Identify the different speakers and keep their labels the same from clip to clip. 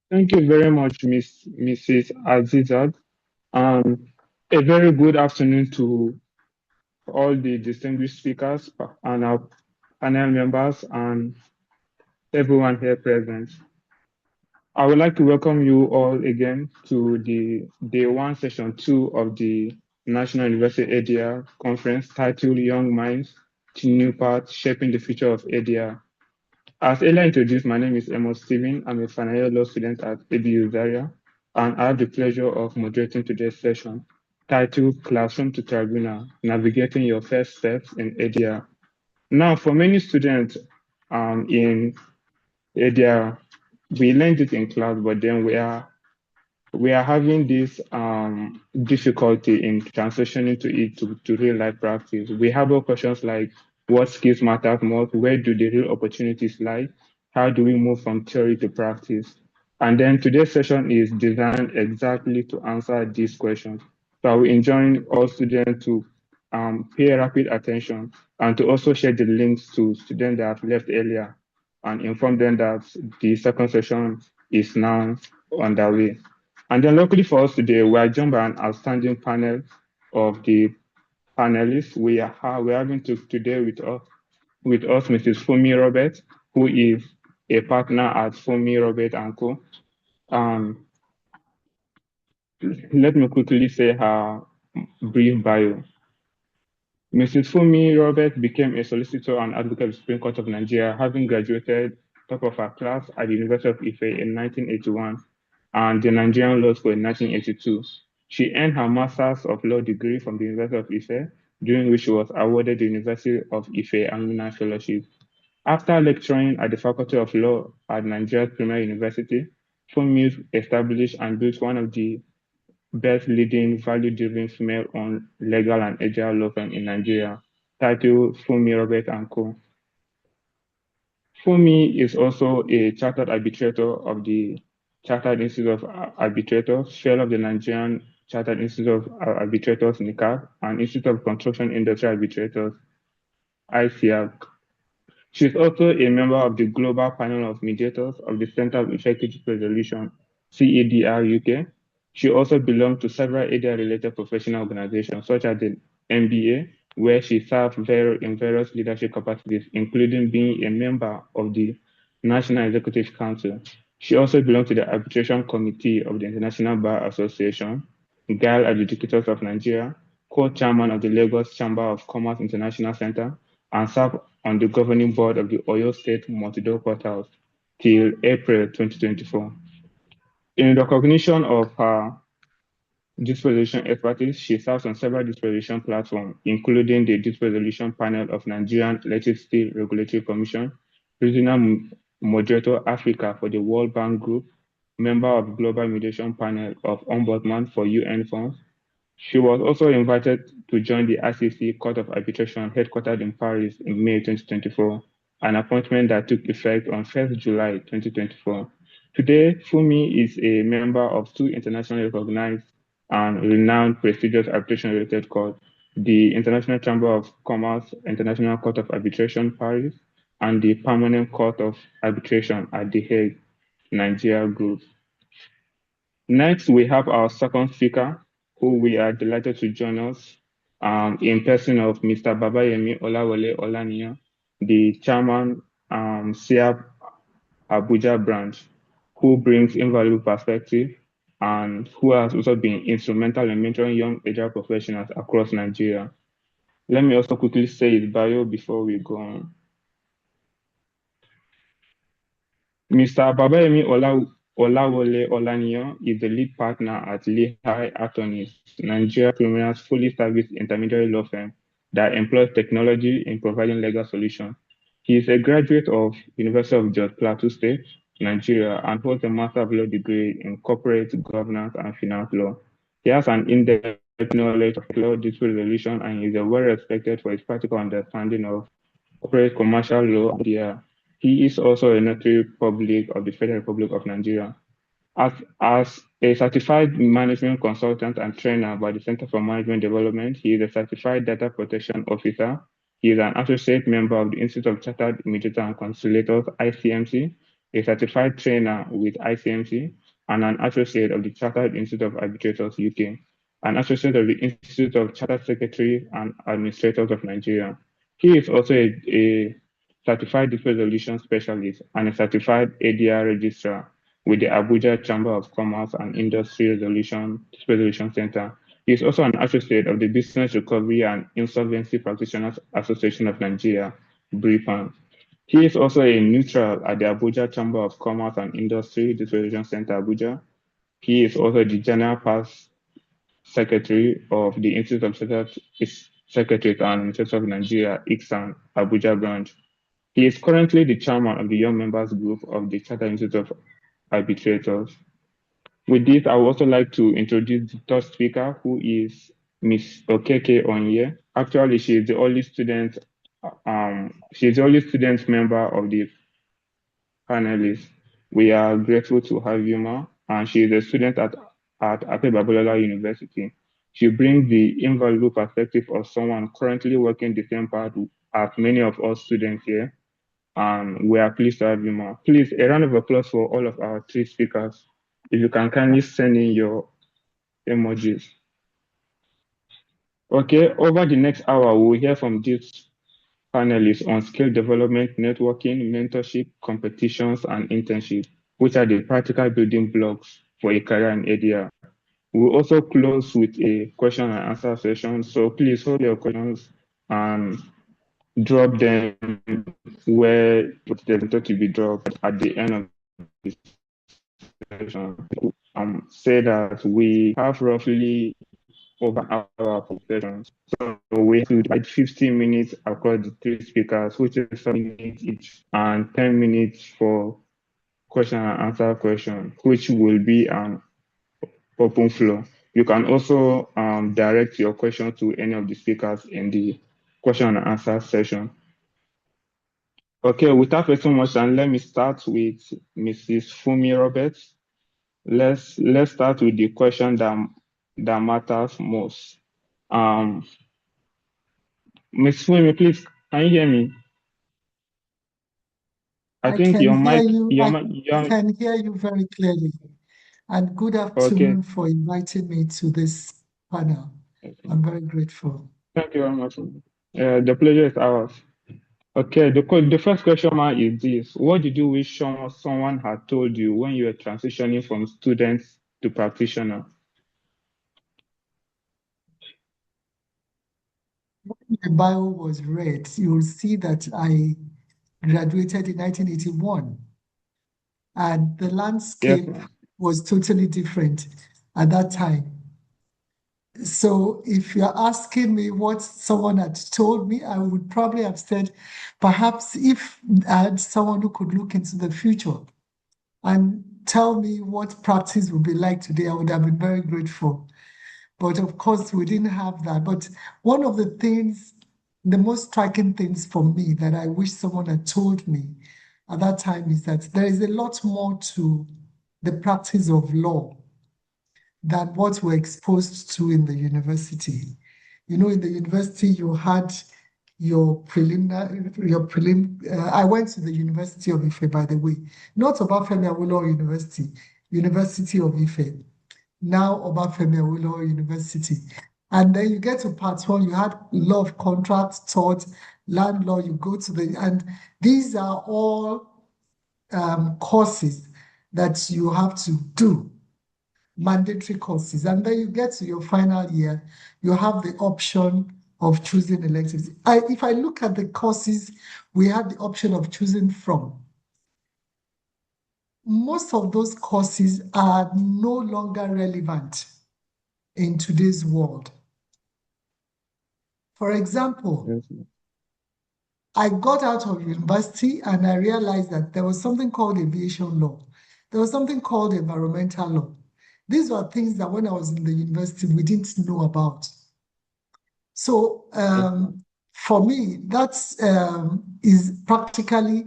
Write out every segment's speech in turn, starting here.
Speaker 1: Thank you very much, Mrs. Azizad. Um, a very good afternoon to all the distinguished speakers and our panel members and everyone here present. I would like to welcome you all again to the day one, session two of the National University ADR conference titled Young Minds to New Paths Shaping the Future of ADR. As earlier introduced, my name is Amos Steven. I'm a final year law student at ABU Zaria, and I have the pleasure of moderating today's session titled Classroom to Tribunal, Navigating Your First Steps in ADR. Now, for many students in ADR, we learned it in class, but then we are having this difficulty in transitioning to it to real life practice. We have all questions like what skills matter most, where do the real opportunities lie, how do we move from theory to practice? And then today's session is designed exactly to answer these questions. So I will enjoin all students to pay rapid attention and to also share the links to students that have left earlier and inform them that the second session is now underway. And then luckily for us today, we are joined by an outstanding panel of the panelists. We're having today with us Mrs. Fumi Robert, who is a partner at Fumi Robert and Co. Um, Let me quickly say her brief bio. Mrs. Fumi Robert became a solicitor and advocate of the Supreme Court of Nigeria, having graduated top of her class at the University of Ife in 1981 and the Nigerian Law School in 1982. She earned her Masters of Law degree from the University of Ife, during which she was awarded the University of Ife Alumni Fellowship. After lecturing at the Faculty of Law at Nigeria's Premier University, Fumi established and built one of the best leading value-driven female-owned legal and agile law firm in Nigeria, titled Fumi Robert and Co. Fumi is also a chartered arbitrator of the Chartered Institute of Arbitrators, fellow of the Nigerian Chartered Institute of Arbitrators (NICAP) and Institute of Construction Industry Arbitrators (ICAC). She is also a member of the Global Panel of Mediators of the Center of Effective Resolution (CADR) UK. She also belongs to several ADR-related professional organizations, such as the MBA, where she served in various leadership capacities, including being a member of the National Executive Council. She also belongs to the Arbitration Committee of the International Bar Association, GAL Adjudicators of Nigeria, co-chairman of the Lagos Chamber of Commerce International Center, and served on the governing board of the Oyo State Multi-Door Courthouse till April 2024. In recognition of her disposition expertise, she serves on several disposition platforms, including the Disposition Panel of Nigerian Electricity Regulatory Commission, Regional Moderator Africa for the World Bank Group, member of Global Mediation Panel of Ombudsman for UN Funds. She was also invited to join the ICC Court of Arbitration headquartered in Paris in May 2024, an appointment that took effect on 1st July 2024. Today, Fumi is a member of two internationally recognized and renowned prestigious arbitration-related courts, the International Chamber of Commerce International Court of Arbitration, Paris, and the Permanent Court of Arbitration at The Hague, Nigeria Group. Next, we have our second speaker, who we are delighted to join us in person of Mr. Babayemi Olawole Olaniyan, the chairman, SIAP Abuja branch, who brings invaluable perspective and who has also been instrumental in mentoring young HR professionals across Nigeria. Let me also quickly say his bio before we go on. Mr. Babayemi Olawole Olaniyan is the lead partner at Lehigh Attorneys, Nigeria's premier fully serviced intermediary law firm that employs technology in providing legal solutions. He is a graduate of University of Jos Plateau State, Nigeria, and holds a Master of Law degree in corporate governance and finance law. He has an in-depth knowledge of law, dispute resolution, and is well respected for his practical understanding of corporate commercial law and ADR. He is also a notary public of the Federal Republic of Nigeria. As a certified management consultant and trainer by the Center for Management Development, he is a certified data protection officer. He is an associate member of the Institute of Chartered Mediators and Conciliators, ICMC, a certified trainer with ICMC, and an associate of the Chartered Institute of Arbitrators UK, an associate of the Institute of Chartered Secretaries and Administrators of Nigeria. He is also a certified dispute resolution specialist and a certified ADR registrar with the Abuja Chamber of Commerce and Industry Dispute Resolution Center. He is also an associate of the Business Recovery and Insolvency Practitioners Association of Nigeria, BRIPAN. He is also a neutral at the Abuja Chamber of Commerce and Industry Distribution Center, Abuja. He is also the General Past Secretary of the Institute of Secretaries and Administrators of Nigeria, ICSAN, Abuja branch. He is currently the chairman of the Young Members Group of the Chartered Institute of Arbitrators. With this, I would also like to introduce the third speaker, who is Ms. Okeke Onye. Actually, she is the only student member of the panelists. We are grateful to have you, Ma, and she is a student at Ape Babalola University. She brings the invaluable perspective of someone currently working the same path as many of us students here, and we are pleased to have you, Ma. Please, a round of applause for all of our three speakers. If you can kindly send in your emojis. Okay, over the next hour, we will hear from these panelists on skill development, networking, mentorship, competitions, and internship, which are the practical building blocks for a career in ADR. We'll also close with a question and answer session, so please hold your questions and drop them where they're meant to be dropped at the end of the session. Say that we have roughly over an hour for sessions. So we have to divide 15 minutes across the three speakers, which is 7 minutes each, and 10 minutes for question and answer question, which will be an open floor. You can also direct your question to any of the speakers in the question and answer session. Okay, without wasting much time, let me start with Mrs. Fumi Roberts. Let's start with the question that matters most. Ms. Fumi, please, can you hear me? I think your mic,
Speaker 2: I can hear you very clearly. And good afternoon for inviting me to this panel. Okay. I'm very grateful.
Speaker 1: Thank you very much. The pleasure is ours. Okay, the first question, Ma, is this. What did you wish someone had told you when you were transitioning from student to practitioner?
Speaker 2: When my bio was read, you will see that I graduated in 1981. And the landscape was totally different at that time. So if you're asking me what someone had told me, I would probably have said, perhaps if I had someone who could look into the future and tell me what practice would be like today, I would have been very grateful. But of course, we didn't have that. But one of the things, the most striking things for me that I wish someone had told me at that time is that there is a lot more to the practice of law than what we're exposed to in the university. You know, in the university, you had your I went to the University of Ife, by the way, not Obafemi Awolowo University, University of Ife, now Obafemi Awolowo University. And then you get to part one, you had law of contracts taught, land law, you go to and these are all courses that you have to do, mandatory courses. And then you get to your final year, you have the option of choosing electives. If I look at the courses we had the option of choosing from, most of those courses are no longer relevant in today's world. For example, I got out of university and I realized that there was something called aviation law. There was something called environmental law. These were things that when I was in the university, we didn't know about. So for me, that is practically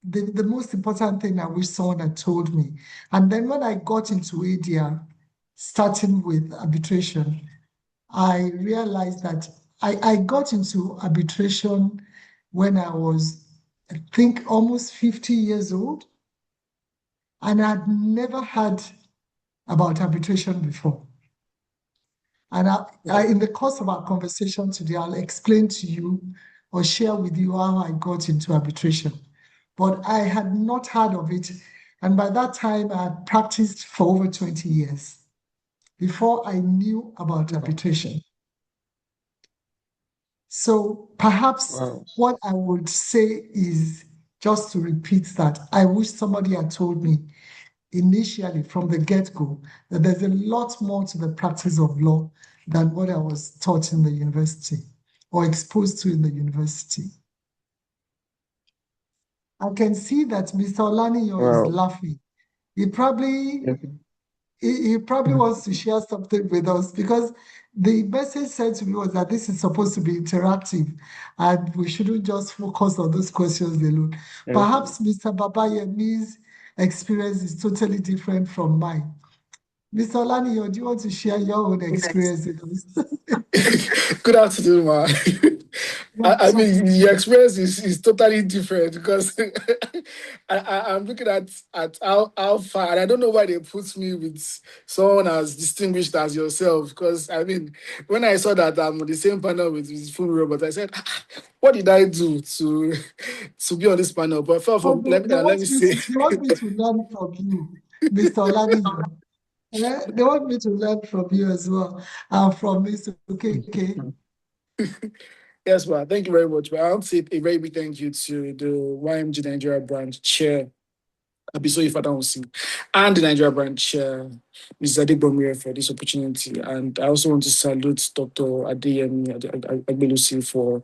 Speaker 2: the most important thing I wish someone had told me. And then when I got into ADR, starting with arbitration, I realized that I got into arbitration when I was I think almost 50 years old, and I'd never heard about arbitration before. And in the course of our conversation today, I'll explain to you or share with you how I got into arbitration. But I had not heard of it. And by that time, I had practiced for over 20 years before I knew about arbitration. So perhaps what I would say is just to repeat that I wish somebody had told me initially from the get-go that there's a lot more to the practice of law than what I was taught in the university or exposed to in the university. I can see that Mr. Olaniyo is laughing. He probably wants to share something with us because the message sent to me was that this is supposed to be interactive and we shouldn't just focus on those questions alone. Perhaps Mr. Babayemi's experience is totally different from mine. Mr. Olaniyo, do you want to share your own experience with us?
Speaker 3: Good afternoon, ma. I mean, your experience is totally different because I'm looking at how far, and I don't know why they put me with someone as distinguished as yourself. Because I mean, when I saw that I'm on the same panel with Fumi Robert, I said, "What did I do to be on this panel?" But first of all, let me say,
Speaker 2: they want me to learn from you, Mr. Olaniyo. They want me to learn from you as well, and from Mr. KK.
Speaker 3: yes, ma. Thank you very much. But I want to say a very big thank you to the YMG Nigeria branch chair, Abisoyi Fadansi, and the Nigeria branch chair, Mrs. Adegbomire, for this opportunity. And I also want to salute Dr. Adeyemi Agbelusi for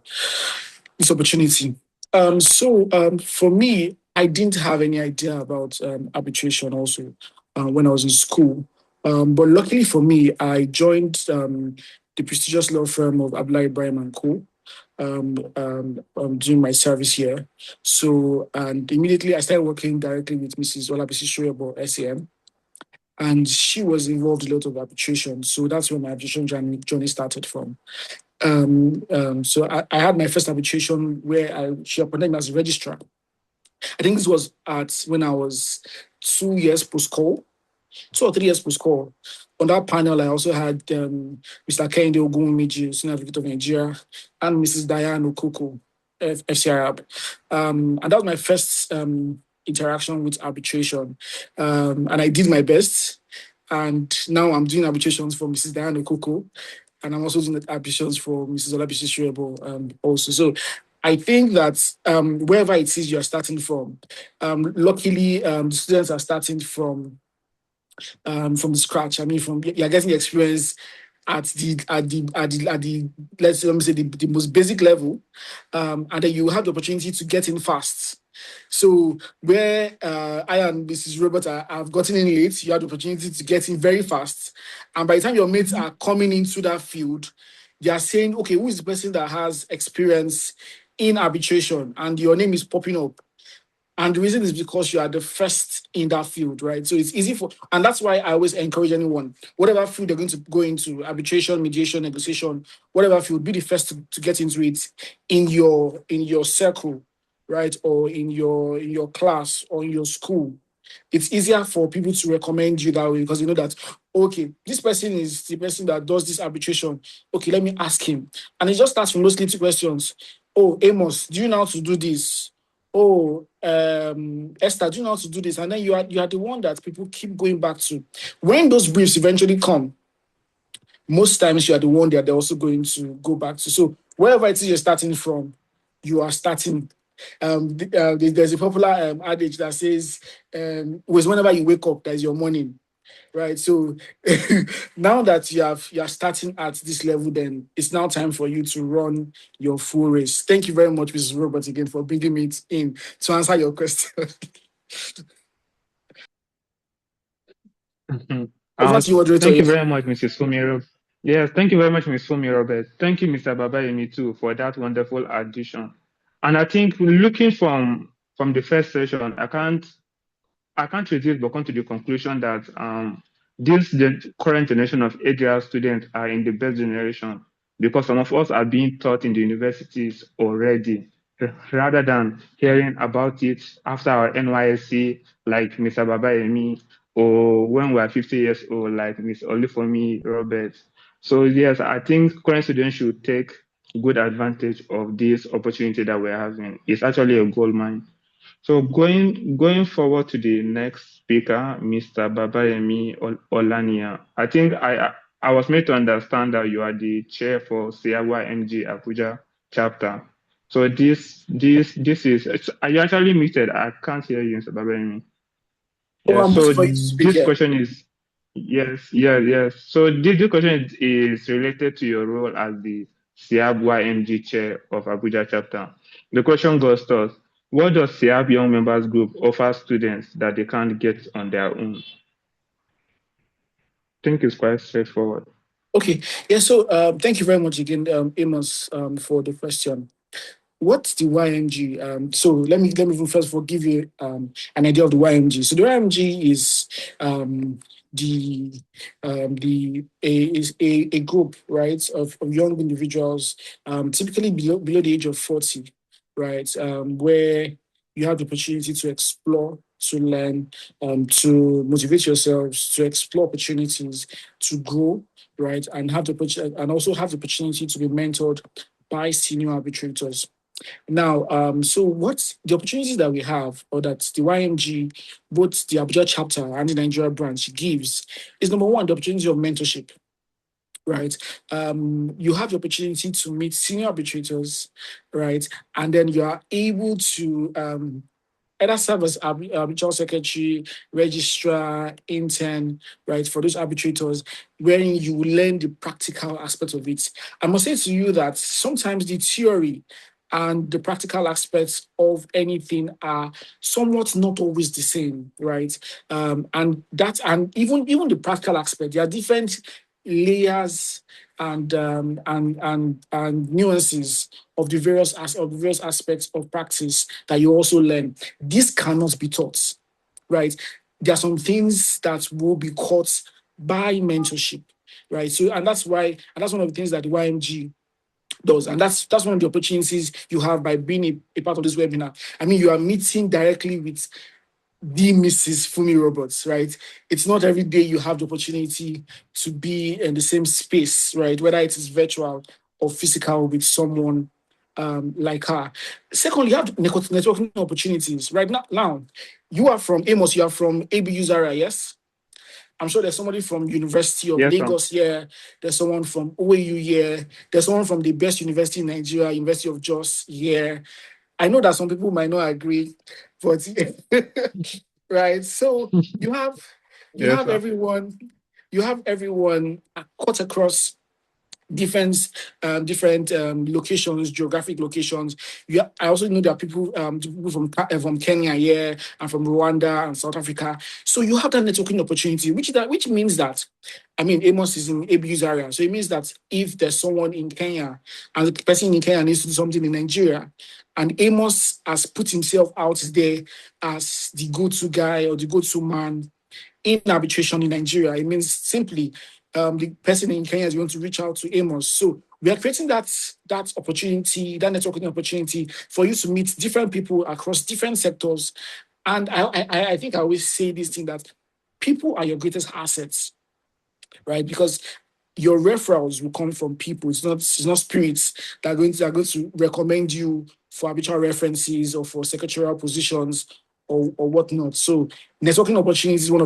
Speaker 3: this opportunity. For me, I didn't have any idea about arbitration also when I was in school. But luckily for me, I joined the prestigious law firm of Abdullahi Ibrahim and Co. During my service here. So, and immediately I started working directly with Mrs. Olabisi Shoyebo, SAM, and she was involved in a lot of arbitration. So that's where my arbitration journey started from. So I had my first arbitration where she appointed me as a registrar. I think this was when I was 2 years post-call, 2 or 3 years post-call. On that panel, I also had Mr. Kehinde Ogunwumiji, Senior Advocate of Nigeria, and Mrs. Diane Okoko, FCIAB. And that was my first interaction with arbitration. And I did my best. And now I'm doing arbitrations for Mrs. Diane Okoko. And I'm also doing arbitrations for Mrs. Olabisi Shuebo also. So I think that wherever it is you're starting from, luckily the students are starting from the scratch. I mean, you're getting the experience at the let me say the most basic level, and then you have the opportunity to get in fast. So where I and Mrs. Robert have gotten in late, you have the opportunity to get in very fast, and by the time your mates are coming into that field, they are saying, "Okay, who is the person that has experience in arbitration?" And your name is popping up. And the reason is because you are the first in that field, right? So it's easy and that's why I always encourage anyone, whatever field they're going to go into, arbitration, mediation, negotiation, whatever field, be the first to get into it in your circle, right? Or in your class or in your school. It's easier for people to recommend you that way because you know that, okay, this person is the person that does this arbitration. Okay, let me ask him. And it just starts from those little questions. Oh, Amos, do you know how to do this? Oh, Esther, do you know how to do this? And then you are the one that people keep going back to. When those briefs eventually come, most times you are the one that they're also going to go back to. So wherever it is you're starting from, you are starting. There's a popular adage that says, "Was whenever you wake up, there's your morning." Right. So now that you are starting at this level, then it's now time for you to run your full race. Thank you very much, Mrs. Robert, again for bringing me in to answer your question. Over to you, moderator.
Speaker 1: Thank you very much, Mrs. Fumiro. Yes, thank you very much, Ms. Fumi Robert. Thank you, Mr. Babayemi, too, for that wonderful addition. And I think looking from the first session, I can't resist but come to the conclusion that the current generation of ADR students are in the best generation because some of us are being taught in the universities already. rather than hearing about it after our NYSC, like Mr. Babayemi, or when we are 50 years old, like Miss Olifomi Roberts. So yes, I think current students should take good advantage of this opportunity that we're having. It's actually a gold mine. So going forward to the next speaker, Mr. Babayemi Olania. I think I was made to understand that you are the chair for Siawa MG Abuja chapter. So this is, are you actually muted? I can't hear you, Mr. Babayemi.
Speaker 3: Oh,
Speaker 1: Yeah.
Speaker 3: I'm
Speaker 1: So
Speaker 3: waiting for you to speak
Speaker 1: this
Speaker 3: here.
Speaker 1: question is, yes, yes, yes. So this question is related to your role as the SIAB YMG chair of Abuja chapter. The question goes thus: what does SIAB Young Members Group offer students that they can't get on their own? I think it's quite straightforward.
Speaker 3: Okay, yeah. So thank you very much again, Amos, for the question. What's the YMG? So let me first of all give you an idea of the YMG. So the YMG is the a group, right, of young individuals, typically below the age of 40, right, where you have the opportunity to explore, to learn, to motivate yourselves, to explore opportunities, to grow, right, and and also have the opportunity to be mentored by senior arbitrators. Now, so what's the opportunities that we have, or that the YMG, both the Abuja chapter and the Nigeria branch gives, is number one, the opportunity of mentorship, right? You have the opportunity to meet senior arbitrators, right? And then you are able to either serve as arbitral secretary, registrar, intern, right, for those arbitrators, wherein you learn the practical aspect of it. I must say to you that sometimes the theory and the practical aspects of anything are somewhat not always the same, right? And even the practical aspect, there are different layers and nuances of of the various aspects of practice that you also learn. This cannot be taught, right? There are some things that will be caught by mentorship, right? So, and that's why, and that's one of the things that the YMG does, and that's one of the opportunities you have by being a part of this webinar. I mean, you are meeting directly with the Mrs. Fumi Roberts, right? It's not every day you have the opportunity to be in the same space, right? Whether it is virtual or physical with someone like her. Secondly, you have networking opportunities, right? Now, you are from Amos, you are from ABU Zara, yes? I'm sure there's somebody from University of
Speaker 1: Yes, sir.
Speaker 3: Lagos here. There's someone from OAU here. There's someone from the best university in Nigeria, University of Jos here. I know that some people might not agree, but right. So you
Speaker 1: Yes,
Speaker 3: have
Speaker 1: sir.
Speaker 3: everyone, cut across different locations, geographic locations. I also know there are people from Kenya here and from Rwanda and South Africa. So you have that networking opportunity, which means that, I mean, Amos is in ABU's area, so it means that if there's someone in Kenya and the person in Kenya needs to do something in Nigeria, and Amos has put himself out there as the go-to guy or the go-to man in arbitration in Nigeria, it means simply the person in Kenya is going to reach out to Amos. So we are creating that opportunity, that networking opportunity for you to meet different people across different sectors. And I think I always say this thing that people are your greatest assets, right? Because your referrals will come from people. It's not spirits that are going to recommend you for arbitral references or for secretarial positions or whatnot. So networking opportunities is one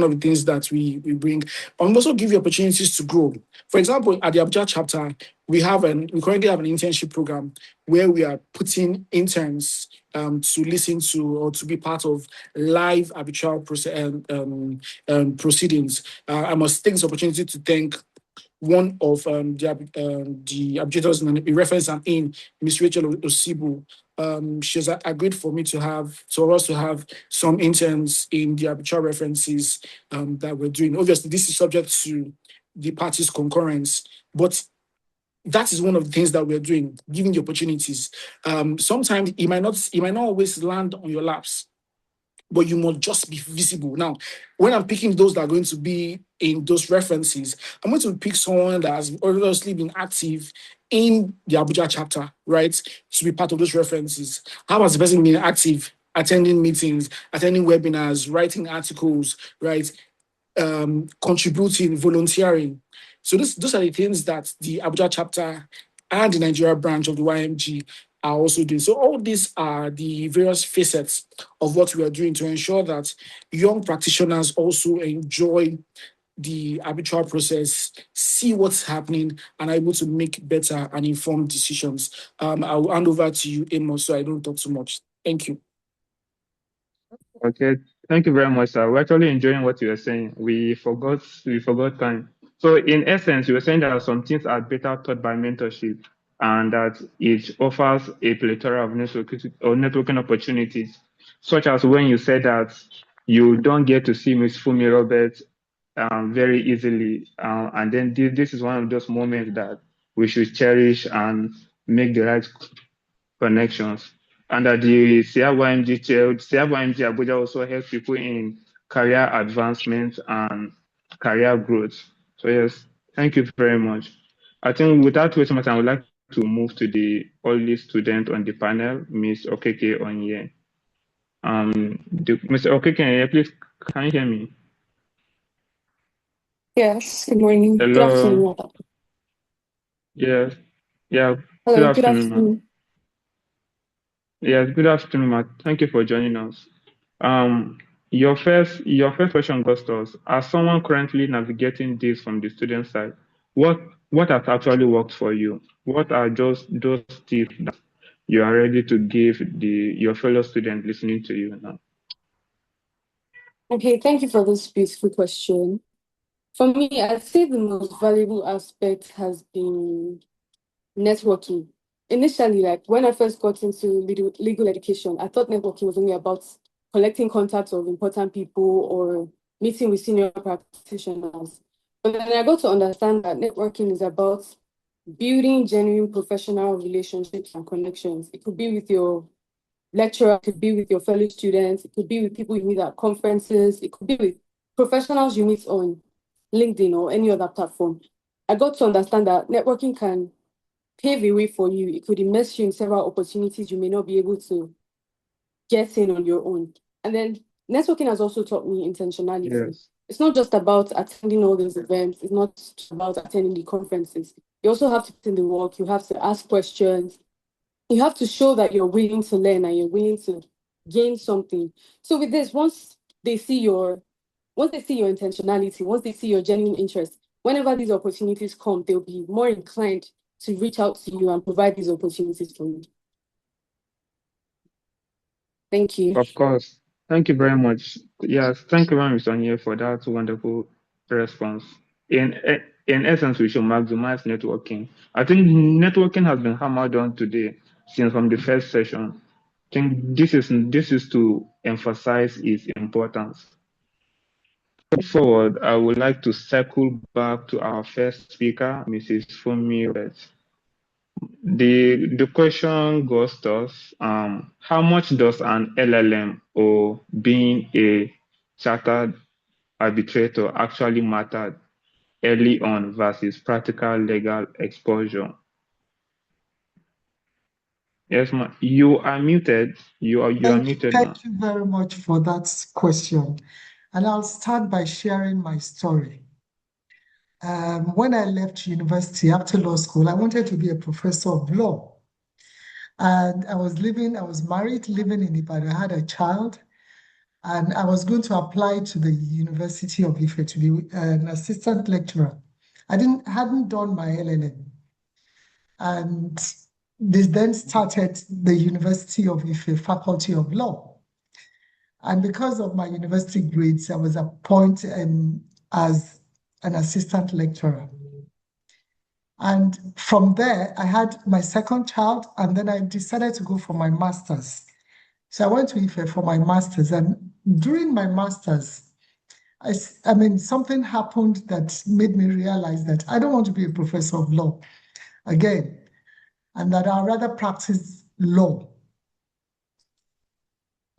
Speaker 3: of the things that we bring. And also give you opportunities to grow. For example, at the Abuja chapter, we currently have an internship program where we are putting interns to listen to or to be part of live arbitral proceedings. I must take this opportunity to thank one of the arbitrators in reference and in Miss Rachel Osibu. She's agreed for us to have some interns in the arbitral references that we're doing. Obviously, this is subject to the parties' concurrence, but that is one of the things that we're doing, giving the opportunities. Sometimes it might not always land on your laps, but you must just be visible. Now, when I'm picking those that are going to be in those references, I'm going to pick someone that has obviously been active in the Abuja chapter, right, to be part of those references? How has the person been active, attending meetings, attending webinars, writing articles, right, contributing, volunteering? So those are the things that the Abuja chapter and the Nigeria branch of the YMG are also doing. So all these are the various facets of what we are doing to ensure that young practitioners also enjoy the arbitral process, see what's happening, and are able to make better and informed decisions. I will hand over to you, Amos, so I don't talk too much. Thank you.
Speaker 1: Okay, thank you very much, sir. We're actually enjoying what you were saying. We forgot time. So in essence, you were saying that some things are better taught by mentorship and that it offers a plethora of networking opportunities, such as when you said that you don't get to see Miss Fumi Roberts very easily. And then this is one of those moments that we should cherish and make the right connections. And that the CFYMG Abuja also helps people in career advancement and career growth. So yes, thank you very much. I think without wasting my time, I would like to move to the only student on the panel, Miss Okeke Onye. Mr. Okeke Onye, please, can you hear me?
Speaker 4: Yes, good morning. Good
Speaker 1: Hello.
Speaker 4: afternoon.
Speaker 1: Yes. Yeah. Good
Speaker 4: Hello, good
Speaker 1: afternoon, ma'am.
Speaker 4: afternoon.
Speaker 1: Yes, good afternoon, Matt. Thank you for joining us. Um, your first question goes to us. As someone currently navigating this from the student side, what what has actually worked for you? What are just those tips that you are ready to give your fellow student listening to you now?
Speaker 4: Okay, thank you for this beautiful question. For me, I'd say the most valuable aspect has been networking. Initially, like when I first got into legal education, I thought networking was only about collecting contacts of important people or meeting with senior practitioners. But then I got to understand that networking is about building genuine professional relationships and connections. It could be with your lecturer, it could be with your fellow students, it could be with people you meet at conferences, it could be with professionals you meet on LinkedIn or any other platform. I got to understand that networking can pave a way for you. It could immerse you in several opportunities you may not be able to get in on your own. And then networking has also taught me intentionality.
Speaker 1: Yes.
Speaker 4: It's not just about attending all those events, it's not just about attending the conferences. You also have to put in the work, you have to ask questions, you have to show that you're willing to learn and you're willing to gain something. So with this, once they see your intentionality, once they see your genuine interest, whenever these opportunities come, they'll be more inclined to reach out to you and provide these opportunities for you. Thank you.
Speaker 1: Of course. Thank you very much. Yes, thank you very much, Sonia, for that wonderful response. In essence, we should maximize networking. I think networking has been hammered on today since from the first session. I think this is to emphasize its importance. Going forward, I would like to circle back to our first speaker, Mrs. Fumi Roberts. The question goes thus, how much does an LLM or being a chartered arbitrator actually matter early on versus practical legal exposure? Yes, ma. You are muted. You are muted, ma.
Speaker 2: Thank you very much for that question. And I'll start by sharing my story. When I left university after law school, I wanted to be a professor of law. And I was married, living in Ibadan. I had a child, and I was going to apply to the University of Ife to be an assistant lecturer. I hadn't done my LLM. And this then started the University of Ife Faculty of Law. And because of my university grades, I was appointed as an assistant lecturer. And from there, I had my second child, and then I decided to go for my master's. So I went to Ife for my master's, and during my master's, something happened that made me realize that I don't want to be a professor of law again, and that I'd rather practice law.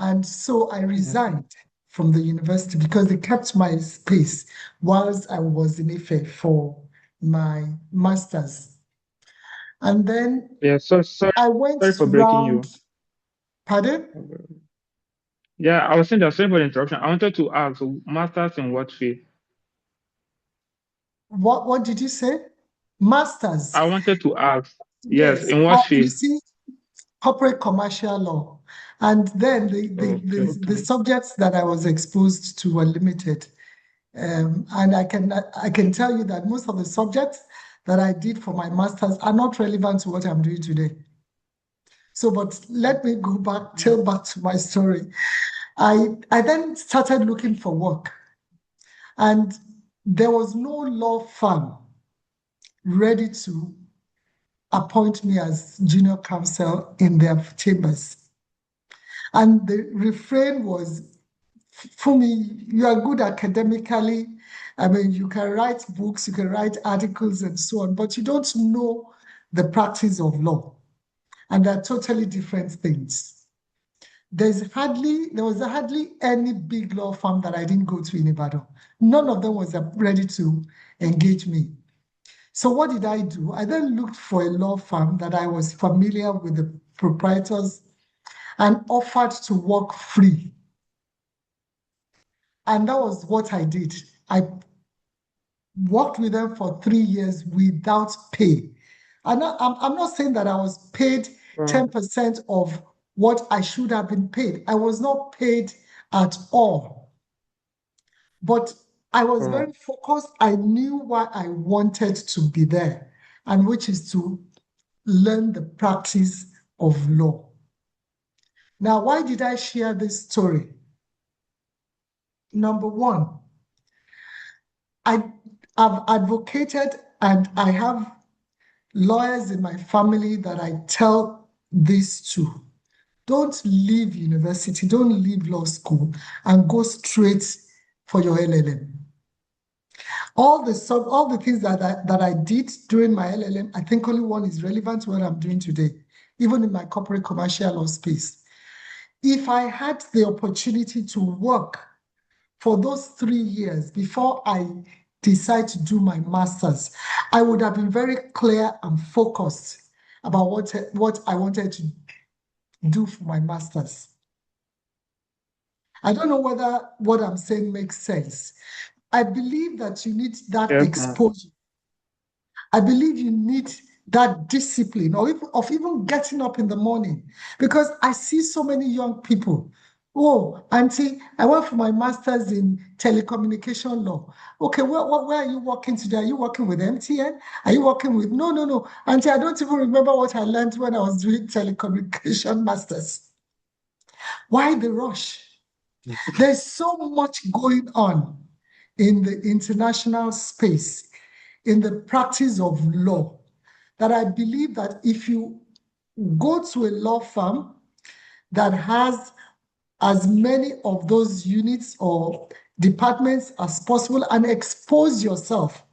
Speaker 2: And so I resigned from the university because they kept my space whilst I was in Ife for my master's. And then
Speaker 1: Yeah, so sorry,
Speaker 2: I went
Speaker 1: sorry for breaking
Speaker 2: round,
Speaker 1: you.
Speaker 2: pardon?
Speaker 1: Yeah, I was saying that, sorry for the interruption. I wanted to ask, masters in what field?
Speaker 2: What did you say? Masters.
Speaker 1: I wanted to ask, yes,
Speaker 2: Yes.
Speaker 1: in what
Speaker 2: You
Speaker 1: field?
Speaker 2: see, corporate commercial law. And then the
Speaker 1: Okay.
Speaker 2: subjects that I was exposed to were limited. And I can tell you that most of the subjects that I did for my masters are not relevant to what I'm doing today. So, but let me go back, tell back to my story. I then started looking for work, and there was no law firm ready to appoint me as junior counsel in their chambers. And the refrain was, Fumi, you are good academically. I mean, you can write books, you can write articles and so on, but you don't know the practice of law. And they're totally different things. There was hardly any big law firm that I didn't go to in Ibadan. None of them was ready to engage me. So what did I do? I then looked for a law firm that I was familiar with the proprietors and offered to work free. And that was what I did. I worked with them for 3 years without pay. I'm not saying that I was paid 10% of what I should have been paid. I was not paid at all. But I was very focused. I knew why I wanted to be there, and which is to learn the practice of law. Now, why did I share this story? Number one, I have advocated and I have lawyers in my family that I tell this to. Don't leave university, don't leave law school and go straight for your LLM. All the things that I did during my LLM, I think only one is relevant to what I'm doing today, even in my corporate commercial law space. If I had the opportunity to work for those 3 years before I decide to do my master's, I would have been very clear and focused about what I wanted to do for my master's. I don't know whether what I'm saying makes sense. I believe that you need that exposure. I believe you need that discipline of even getting up in the morning, because I see so many young people. Oh, auntie, I went for my master's in telecommunication law. Okay, where are you working today? Are you working with MTN? Are you working with... No. Auntie, I don't even remember what I learned when I was doing telecommunication masters. Why the rush? There's so much going on in the international space, in the practice of law, that I believe that if you go to a law firm that has as many of those units or departments as possible and expose yourself,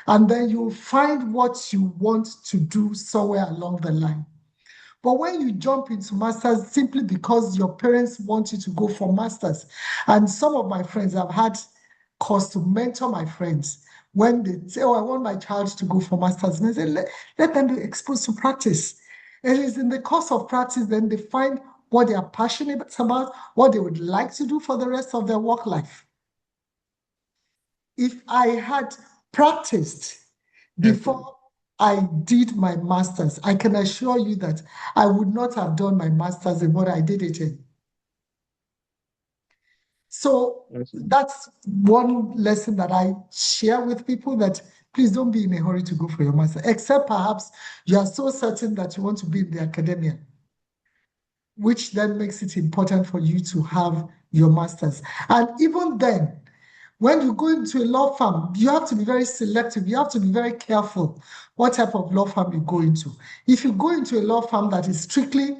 Speaker 2: and then you'll find what you want to do somewhere along the line. But when you jump into masters simply because your parents want you to go for masters, and some of my friends have had cause to mentor my friends when they say, oh, I want my child to go for masters, and I say, let them be exposed to practice. It is in the course of practice, then they find what they are passionate about, what they would like to do for the rest of their work life. If I had practiced before I did my master's, I can assure you that I would not have done my master's in what I did it in. So that's one lesson that I share with people, that please don't be in a hurry to go for your master, except perhaps you are so certain that you want to be in the academia, which then makes it important for you to have your master's. And even then, when you go into a law firm, you have to be very selective. You have to be very careful what type of law firm you go into. If you go into a law firm that is strictly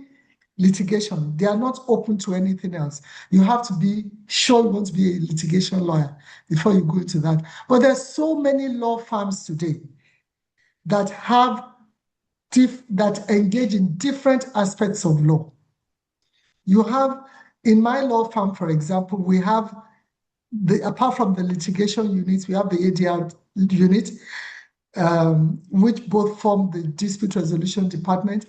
Speaker 2: litigation, they are not open to anything else. You have to be sure you want to be a litigation lawyer before you go into that. But there's so many law firms today that that engage in different aspects of law. You have, in my law firm, for example, we have apart from the litigation units, we have the ADR unit. which both form the dispute resolution department.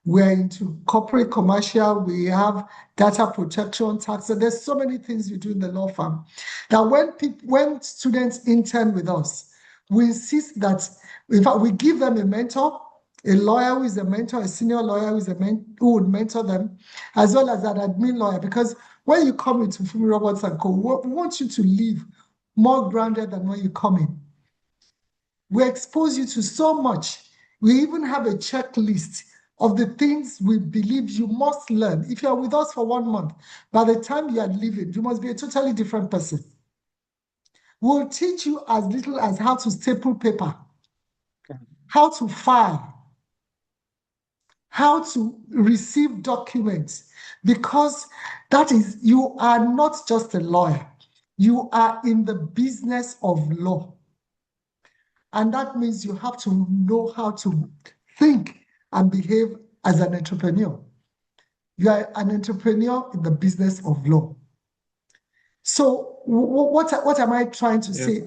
Speaker 2: We're into corporate commercial, we have data protection, tax. So there's so many things we do in the law firm. Now, when students intern with us, we insist that, in fact, we give them a mentor, a lawyer who is a mentor, a senior lawyer who would mentor them, as well as an admin lawyer. Because when you come into Fumi Roberts and Co, we want you to leave more grounded than when you come in. We expose you to so much. We even have a checklist of the things we believe you must learn. If you're with us for 1 month, by the time you are leaving, you must be a totally different person. We'll teach you as little as how to staple paper, how to file, how to receive documents, because that is, you are not just a lawyer, you are in the business of law. And that means you have to know how to think and behave as an entrepreneur. You are an entrepreneur in the business of law. So what am I trying to say?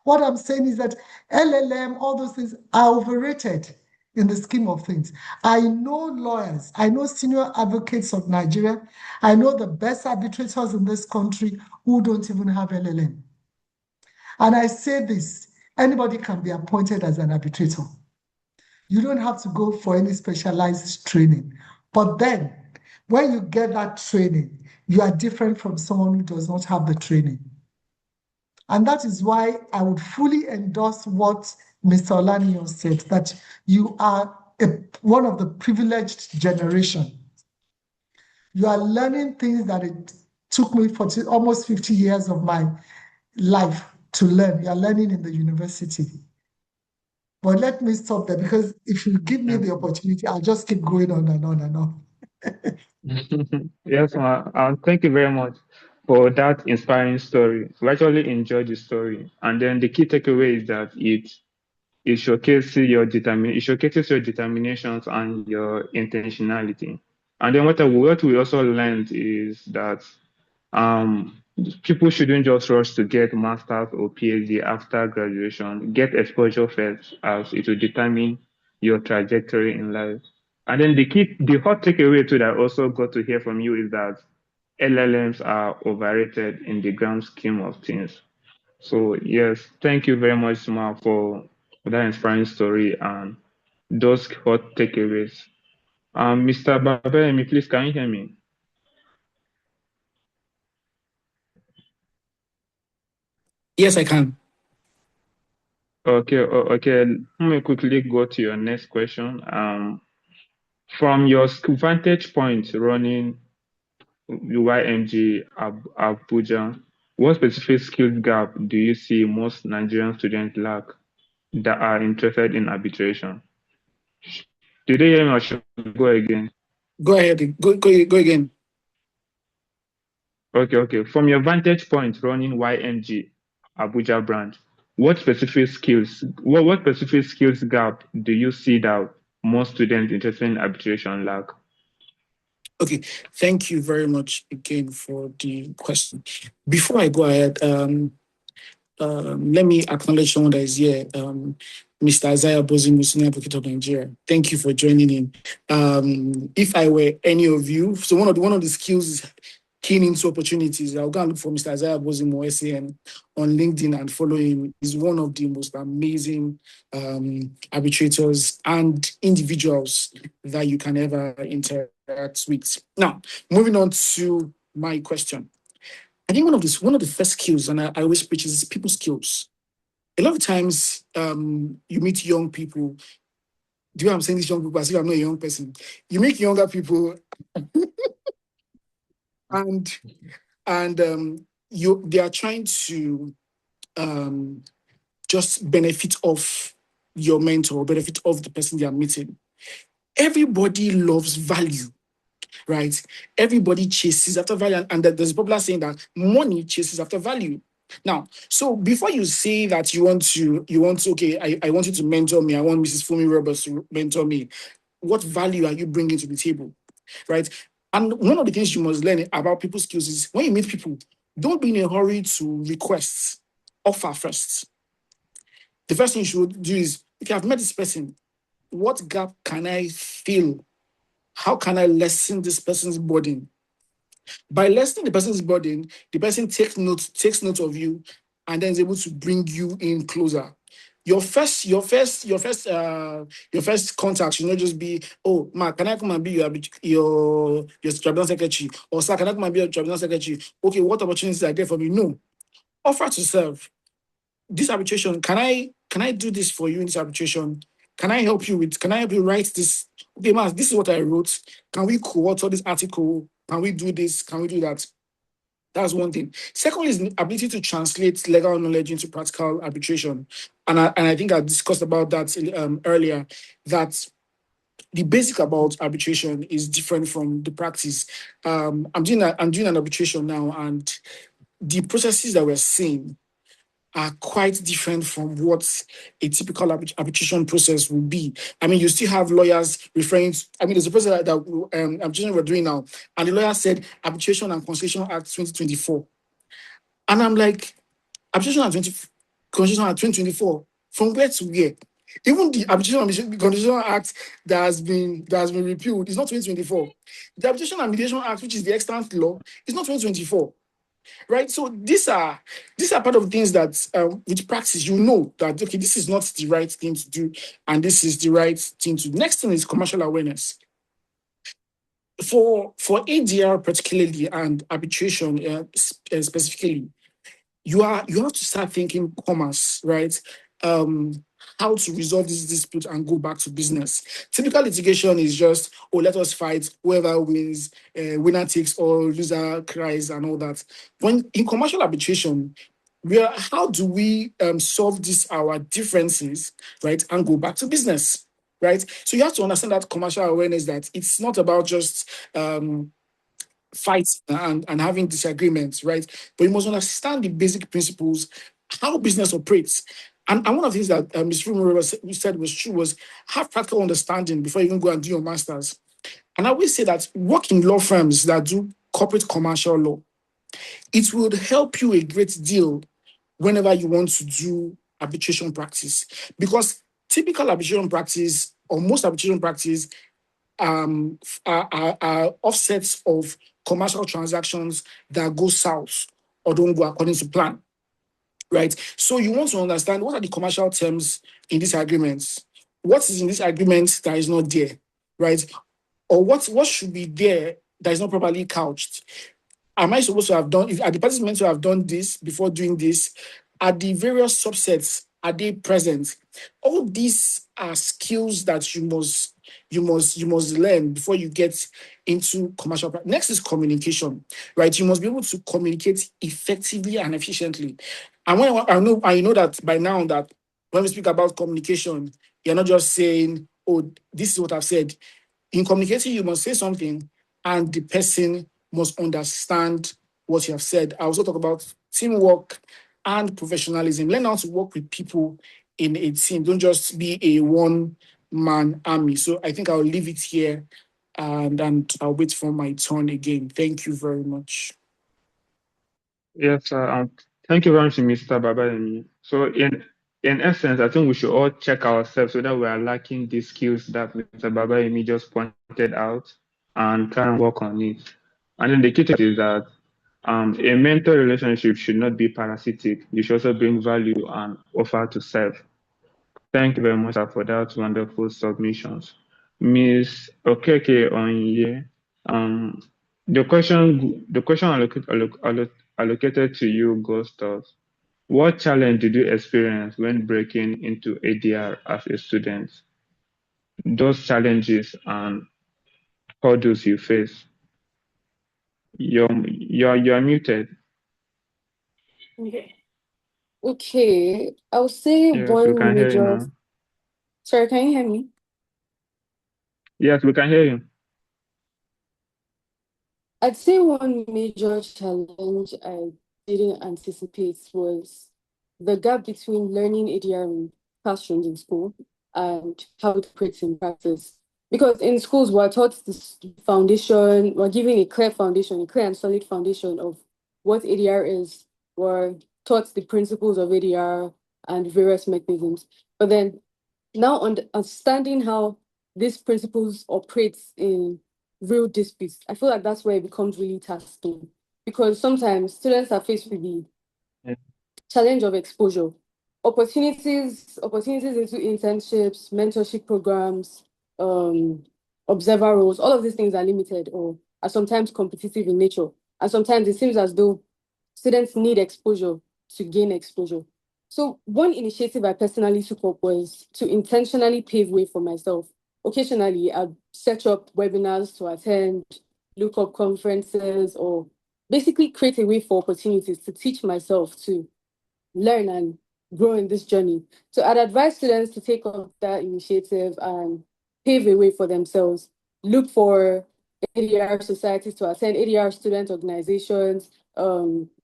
Speaker 2: What I'm saying is that LLM, all those things are overrated in the scheme of things. I know lawyers, I know senior advocates of Nigeria, I know the best arbitrators in this country who don't even have LLM. And I say this, anybody can be appointed as an arbitrator. You don't have to go for any specialized training. But then, when you get that training, you are different from someone who does not have the training. And that is why I would fully endorse what Mr. Olaniyan said, that you are one of the privileged generation. You are learning things that it took me almost 50 years of my life to learn. You are learning in the university. But let me stop there, because if you give me the opportunity, I'll just keep going on and on and on.
Speaker 1: Yes, ma'am. Thank you very much for that inspiring story. We actually enjoyed the story. And then the key takeaway is that it showcases your determinations and your intentionality. And then what we also learned is that um, people shouldn't just rush to get master's or PhD after graduation. Get exposure first, as it will determine your trajectory in life. And then the hot takeaway too that I also got to hear from you is that LLMs are overrated in the grand scheme of things. So yes, thank you very much, Ma, for that inspiring story and those hot takeaways. Mr. Babemi, please, can you hear me?
Speaker 3: Yes, I can.
Speaker 1: Okay, okay. Let me quickly go to your next question. From your vantage point running UYMG Abuja, what specific skills gap do you see most Nigerian students lack that are interested in arbitration? Did they hear me or should I go again?
Speaker 3: Go ahead. Go again.
Speaker 1: Okay. From your vantage point running YMG Abuja branch, what specific skills gap do you see that most students interested in arbitration lack?
Speaker 3: Okay, thank you very much again for the question. Before I go ahead, let me acknowledge someone that is here, Mr. Isaiah Bozin, Senior Advocate of Nigeria. Thank you for joining in. If I were any of you, so one of the skills is keen into opportunities. I'll go and look for Mr. Isaiah Bozin SAN on LinkedIn and follow him. He's one of the most amazing arbitrators and individuals that you can ever interact with. Now, moving on to my question. I think one of the first skills, and I always preach, is people skills. A lot of times, you meet young people. Do you know what I'm saying? These young people, as if I'm not a young person. You meet younger people, and they are trying to just benefit off your mentor, benefit off the person they are meeting. Everybody loves value, right? Everybody chases after value, and there's a popular saying that money chases after value. Now, so before you say that I want you to mentor me, I want Mrs. Fumi Roberts to mentor me, what value are you bringing to the table, right? And one of the things you must learn about people skills is when you meet people, don't be in a hurry to request, offer first. the first thing you should do is, if you have met this person, what gap can I fill? How can I lessen this person's burden? By lessening the person's burden, the person takes note of you, and then is able to bring you in closer. Your first contact should not just be, oh, ma, can I come and be your tribunal secretary? Or sir, can I come and be your tribunal secretary? Okay, what opportunities are there for me? No. Offer to serve. This arbitration, can I do this for you in this arbitration? Can I help you write this? Okay, man, this is what I wrote. Can we co-author this article? Can we do this? Can we do that? That's one thing. Secondly is the ability to translate legal knowledge into practical arbitration. And I think I discussed about that earlier, that the basic about arbitration is different from the practice. I'm doing an arbitration now, and the processes that we're seeing are quite different from what a typical arbitration process will be. I mean, you still have lawyers referring to, I mean, there's a process that arbitration we're doing now, and the lawyer said Arbitration and Conciliation Act 2024. And I'm like, Arbitration Act 2024, from where to where? Even the Arbitration and Conciliation Act that has been repealed is not 2024. The Arbitration and Mediation Act, which is the extant law, is not 2024. Right, so these are part of things that with practice you know that, okay, this is not the right thing to do, and this is the right thing to do. Next thing is commercial awareness. For ADR particularly, and arbitration specifically, you have to start thinking commerce, right? How to resolve this dispute and go back to business. Typical litigation is just, oh, let us fight, whoever wins, winner takes all, loser cries, and all that. When in commercial arbitration, how do we solve our differences, right, and go back to business, right? So you have to understand that commercial awareness, that it's not about just fights and having disagreements, right? But you must understand the basic principles, how business operates. And one of the things that Ms. Rumor said was true was, have practical understanding before you even go and do your master's. And I always say that work in law firms that do corporate commercial law, it will help you a great deal whenever you want to do arbitration practice. Because typical arbitration practice, or most arbitration practice, are offsets of commercial transactions that go south or don't go according to plan, right? So you want to understand, what are the commercial terms in these agreements? What is in this agreement that is not there, right? Or what should be there that is not properly couched? Am I supposed to have done, are the parties meant to have done this before doing this? Are the various subsets, are they present? All these are skills that you must learn before you get into commercial practice. Next is communication, right? You must be able to communicate effectively and efficiently. And I know that by now, that when we speak about communication, you're not just saying, oh, this is what I've said. In communicating, you must say something, and the person must understand what you have said. I also talk about teamwork and professionalism. Learn how to work with people in a team. Don't just be a one-man army. So I think I'll leave it here, and I'll wait for my turn again. Thank you very much.
Speaker 1: Yes, thank you very much, Mr. Babayemi. So in essence, I think we should all check ourselves whether we are lacking these skills that Mr. Babayemi just pointed out, and try and work on it. And then the key thing is that a mentor relationship should not be parasitic. You should also bring value and offer to serve. Thank you very much, sir, for that wonderful submissions. Miss Okeke Onye, um, the question allocated to you goes thus. What challenge did you experience when breaking into ADR as a student? Those challenges and hurdles you face. You're muted.
Speaker 4: Okay, I'll say
Speaker 1: Yes, we
Speaker 4: one
Speaker 1: can hear you
Speaker 4: major.
Speaker 1: now.
Speaker 4: Sorry, can you hear me?
Speaker 1: Yes, we can hear you.
Speaker 4: I'd say one major challenge I didn't anticipate was the gap between learning ADR in classrooms in school and how it operates in practice. Because in schools, we're taught this foundation, we're given a clear foundation, a clear and solid foundation of what ADR is. We're taught the principles of ADR and various mechanisms. But then now understanding how these principles operates in real disputes, I feel like that's where it becomes really tasking, because sometimes students are faced with the challenge of exposure, opportunities into internships, mentorship programs, observer roles. All of these things are limited or are sometimes competitive in nature, and sometimes it seems as though students need exposure to gain exposure. So one initiative I personally took up was to intentionally pave way for myself. Occasionally, I'd set up webinars to attend, look up conferences, or basically create a way for opportunities to teach myself to learn and grow in this journey. So I'd advise students to take up that initiative and pave a way for themselves. Look for ADR societies to attend, ADR student organizations,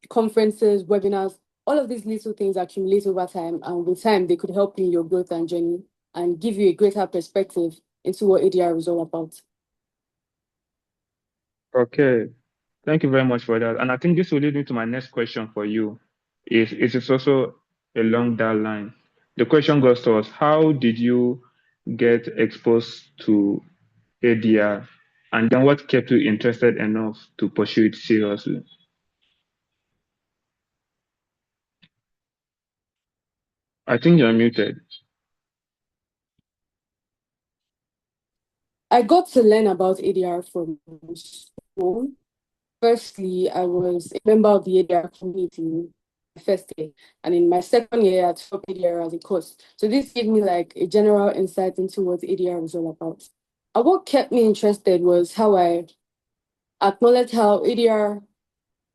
Speaker 4: conferences, webinars. All of these little things accumulate over time, and with time, they could help you in your growth and journey and give you a greater perspective into what ADR is all about.
Speaker 1: Okay, thank you very much for that. And I think this will lead me to my next question for you. It is also along that line. The question goes to us, how did you get exposed to ADR? And then what kept you interested enough to pursue it seriously? I think you're muted.
Speaker 4: I got to learn about ADR from school. Firstly, I was a member of the ADR community in my first year, and in my second year, I took ADR as a course. So this gave me like a general insight into what ADR was all about. And what kept me interested was how I acknowledged how ADR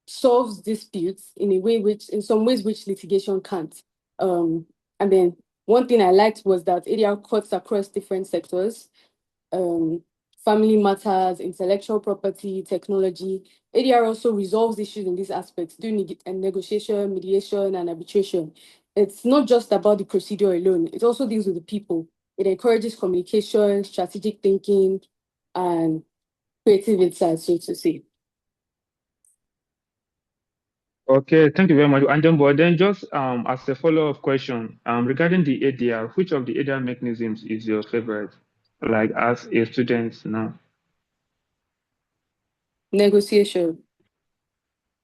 Speaker 4: solves disputes in a way which, in some ways, which litigation can't. And then one thing I liked was that ADR cuts across different sectors, um, family matters, intellectual property, technology. ADR also resolves issues in these aspects during negotiation, mediation, and arbitration. It's not just about the procedure alone, it also deals with the people. It encourages communication, strategic thinking, and creative insight, so to say.
Speaker 1: Okay, thank you very much. And then, but then just as a follow-up question, regarding the ADR, which of the ADR mechanisms is your favorite? Like as a student now?
Speaker 4: Negotiation.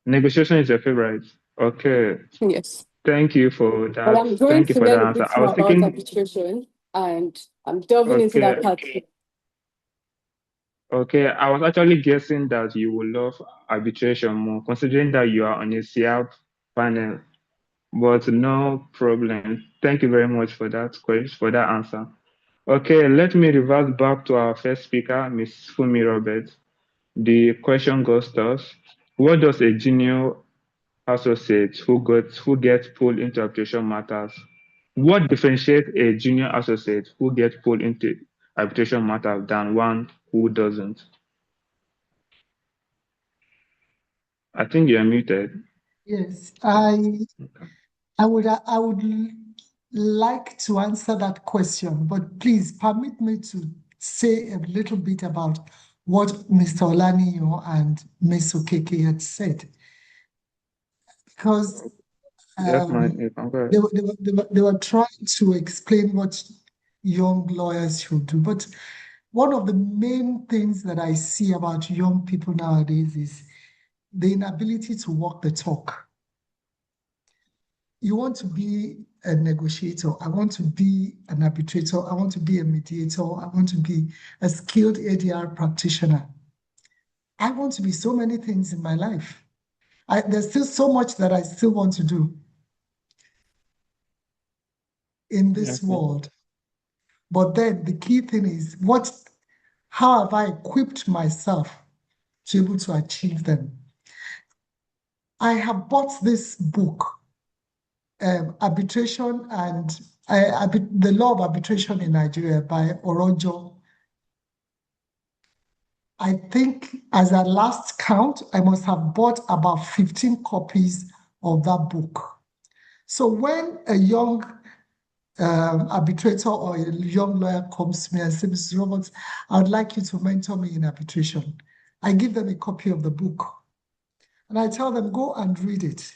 Speaker 1: Negotiation is your favorite. Okay,
Speaker 4: Yes.
Speaker 1: thank you for
Speaker 4: But
Speaker 1: that.
Speaker 4: I'm going
Speaker 1: Thank you
Speaker 4: to
Speaker 1: for that
Speaker 4: learn a
Speaker 1: answer.
Speaker 4: bit
Speaker 1: I was
Speaker 4: more about
Speaker 1: thinking,
Speaker 4: arbitration, and I'm delving into
Speaker 1: okay,
Speaker 4: that part.
Speaker 1: okay, I was actually guessing that you would love arbitration more, considering that you are on a CR panel. But no problem. Thank you very much for that question, for that answer. Okay, let me revert back to our first speaker, Ms. Fumi Roberts. The question goes thus: what does a junior associate who gets pulled into arbitration matters? What differentiates a junior associate who gets pulled into arbitration matters than one who doesn't? I think you're muted.
Speaker 2: Yes, I would like to answer that question, but please permit me to say a little bit about what Mr. Olaniyo and Ms. Okeke had said, because
Speaker 1: Yes,
Speaker 2: um,
Speaker 1: you can go
Speaker 2: they,
Speaker 1: ahead.
Speaker 2: were- they, were- they, were- they were trying to explain what young lawyers should do. But one of the main things that I see about young people nowadays is the inability to walk the talk. You want to be a negotiator. I want to be an arbitrator. I want to be a mediator. I want to be a skilled ADR practitioner. I want to be so many things in my life. There's still so much that I still want to do in
Speaker 1: Yes,
Speaker 2: this world. But then the key thing is how have I equipped myself to be able to achieve them? I have bought this book, Arbitration and the Law of Arbitration in Nigeria by Orojo. I think as a last count, I must have bought about 15 copies of that book. So when a young arbitrator or a young lawyer comes to me and says, Mrs. Roberts, I would like you to mentor me in arbitration, I give them a copy of the book and I tell them, go and read it.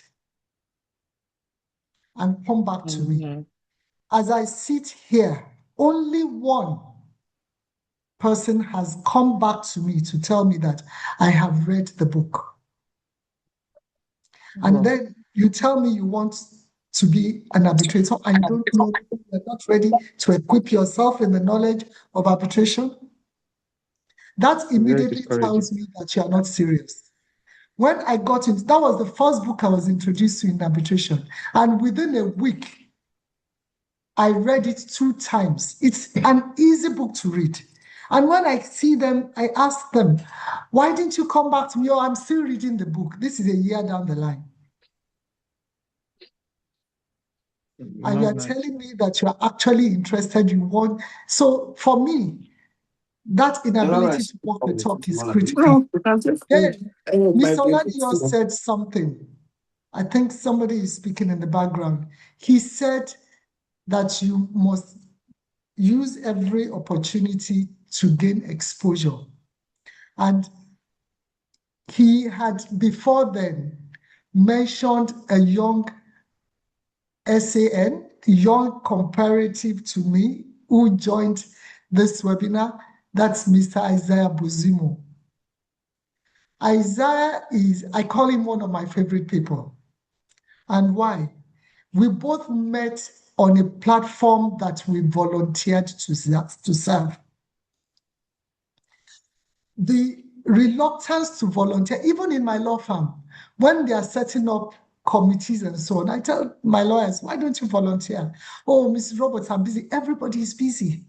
Speaker 2: and come back to me. As I sit here, only one person has come back to me to tell me that I have read the book. And then you tell me you want to be an arbitrator and you don't know, you're not ready to equip yourself in the knowledge of arbitration. That immediately tells me that you are not serious. When I got into, that was the first book I was introduced to in arbitration. And within a week, I read it 2 times. It's an easy book to read. And when I see them, I ask them, why didn't you come back to me? Oh, I'm still reading the book. This is a year down the line. And you're telling me that you're actually interested, you want. So for me, that inability to walk the talk is critical. Then, Mr. Oladiyo said something. I think somebody is speaking in the background. He said that you must use every opportunity to gain exposure. And he had before then mentioned a young SAN, young comparative to me, who joined this webinar. That's Mr. Isaiah Buzimo. Isaiah is, I call him one of my favorite people. And why? We both met on a platform that we volunteered to serve. The reluctance to volunteer, even in my law firm, when they are setting up committees and so on, I tell my lawyers, why don't you volunteer? Oh, Mrs. Roberts, I'm busy. Everybody is busy.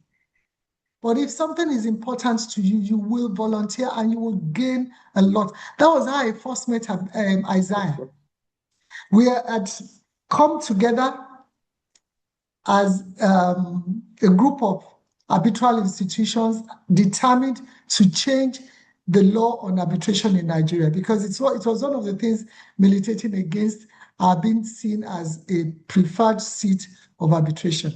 Speaker 2: But if something is important to you, you will volunteer and you will gain a lot. That was how I first met Isaiah. We had come together as a group of arbitral institutions determined to change the law on arbitration in Nigeria, because it was one of the things militating against being seen as a preferred seat of arbitration.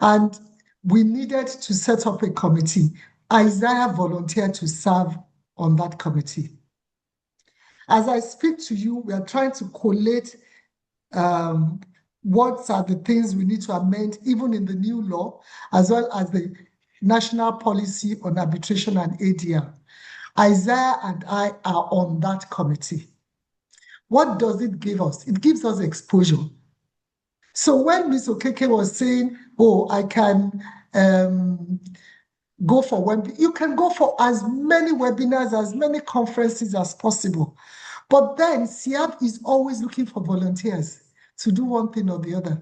Speaker 2: And we needed to set up a committee. Isaiah volunteered to serve on that committee. As I speak to you, we are trying to collate what are the things we need to amend, even in the new law, as well as the national policy on arbitration and ADR. Isaiah and I are on that committee. What does it give us? It gives us exposure. So when Ms. Okeke was saying, oh, I can go for webinars, you can go for as many webinars, as many conferences as possible. But then SIAB is always looking for volunteers to do one thing or the other.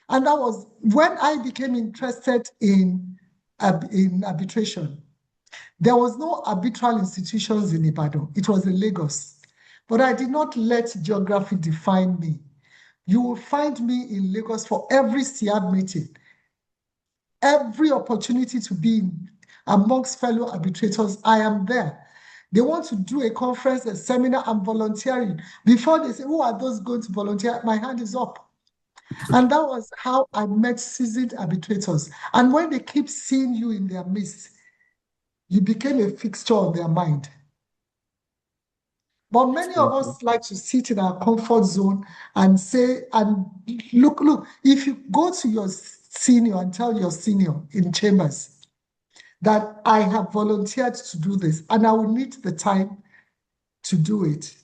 Speaker 2: And that was when I became interested in arbitration. There was no arbitral institutions in Ibadan. It was in Lagos. But I did not let geography define me. You will find me in Lagos for every SIAB meeting, every opportunity to be amongst fellow arbitrators. I am there. They want to do a conference, a seminar, I'm volunteering. Before they say, who are those going to volunteer? My hand is up. And that was how I met seasoned arbitrators. And when they keep seeing you in their midst, you became a fixture on their mind. But many of us like to sit in our comfort zone and say, and look, if you go to your senior and tell your senior in chambers that I have volunteered to do this and I will need the time to do it,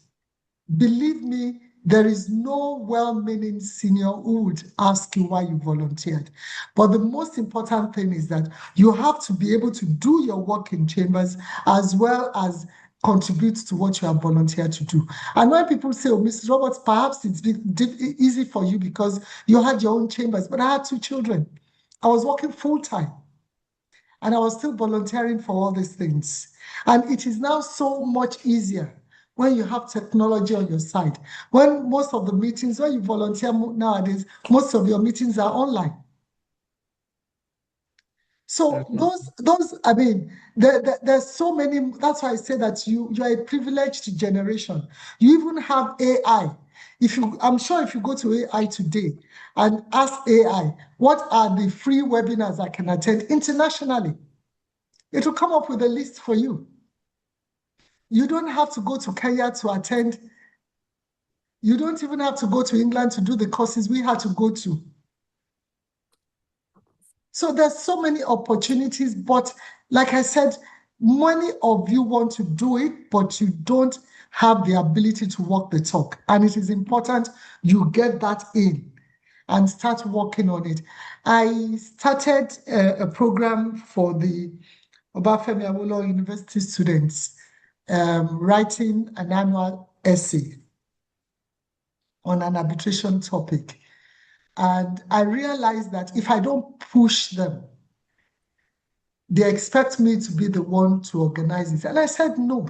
Speaker 2: believe me, there is no well-meaning senior who would ask you why you volunteered. But the most important thing is that you have to be able to do your work in chambers as well as contribute to what you have volunteered to do. And when people say, oh, Mrs. Roberts, perhaps it's easy for you because you had your own chambers, but I had 2 children. I was working full-time and I was still volunteering for all these things. And it is now so much easier when you have technology on your side. When most of the meetings, when you volunteer nowadays, most of your meetings are online. So those, I mean, there's so many. That's why I say that you're a privileged generation. You even have AI. I'm sure if you go to AI today and ask AI, what are the free webinars I can attend internationally? It will come up with a list for you. You don't have to go to Kenya to attend, You don't even have to go to England to do the courses we had to go to. So there's so many opportunities, but like I said, many of you want to do it, but you don't have the ability to walk the talk. And it is important you get that in and start working on it. I started a program for the Obafemi Awolowo University students, writing an annual essay on an arbitration topic. And I realized that if I don't push them, they expect me to be the one to organize it. And I said, no,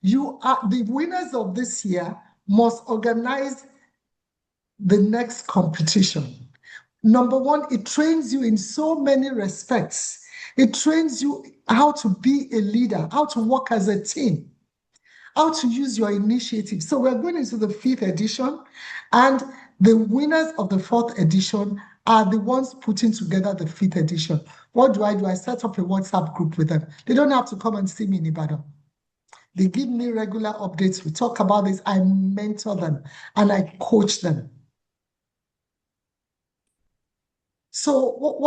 Speaker 2: you are the winners of this year must organize the next competition. Number one, it trains you in so many respects. It trains you how to be a leader, how to work as a team, how to use your initiative. So we're going into the 5th edition, and the winners of the 4th edition are the ones putting together the 5th edition. What do? I set up a WhatsApp group with them. They don't have to come and see me in Ibadan. They give me regular updates. We talk about this. I mentor them and I coach them. So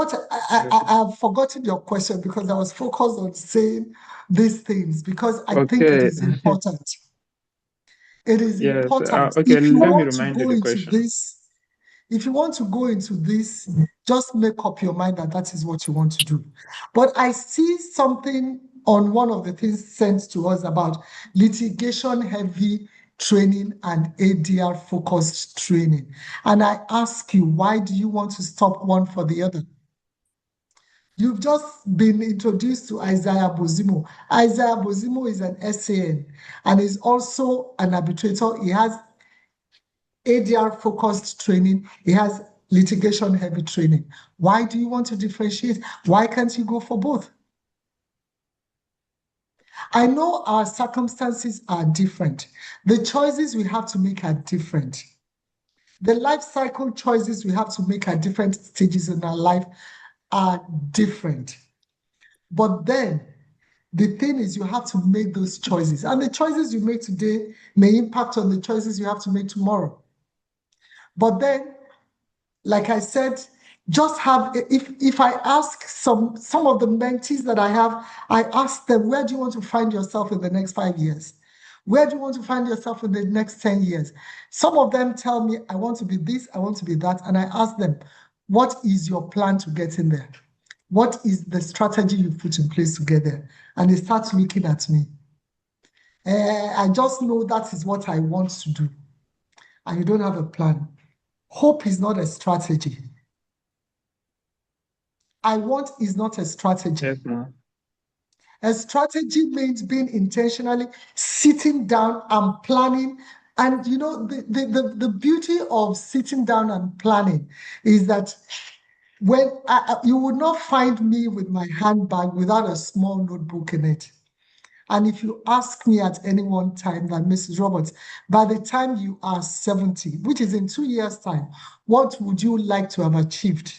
Speaker 2: I've forgotten your question because I was focused on saying these things because I think it is important. It is important.
Speaker 1: Okay,
Speaker 2: If you
Speaker 1: let me
Speaker 2: want to
Speaker 1: remind
Speaker 2: go
Speaker 1: you the
Speaker 2: into
Speaker 1: question.
Speaker 2: this, if you want to go into this, just make up your mind that that is what you want to do. But I see something on one of the things sent to us about litigation heavy training and ADR focused training. And I ask you, why do you want to stop one for the other? You've just been introduced to Isaiah Bozimo. Isaiah Bozimo is an SAN and is also an arbitrator. He has ADR focused training. He has litigation heavy training. Why do you want to differentiate? Why can't you go for both? I know our circumstances are different. The choices we have to make are different. The life cycle choices we have to make at different stages in our life are different. But then the thing is, you have to make those choices. And the choices you make today may impact on the choices you have to make tomorrow. But then, like I said, just have, if I ask some of the mentees that I have, I ask them, where do you want to find yourself in the next 5 years? Where do you want to find yourself in the next 10 years? Some of them tell me, I want to be this, I want to be that. And I ask them, what is your plan to get in there? What is the strategy you put in place to get there? And they start looking at me. I just know that is what I want to do. And you don't have a plan. Hope is not a strategy. I want is not a strategy.
Speaker 1: Yes, ma'am.
Speaker 2: A strategy means being intentionally sitting down and planning. And you know, the beauty of sitting down and planning is that when you would not find me with my handbag without a small notebook in it. And if you ask me at any one time that, Mrs. Roberts, by the time you are 70, which is in 2 years' time, what would you like to have achieved?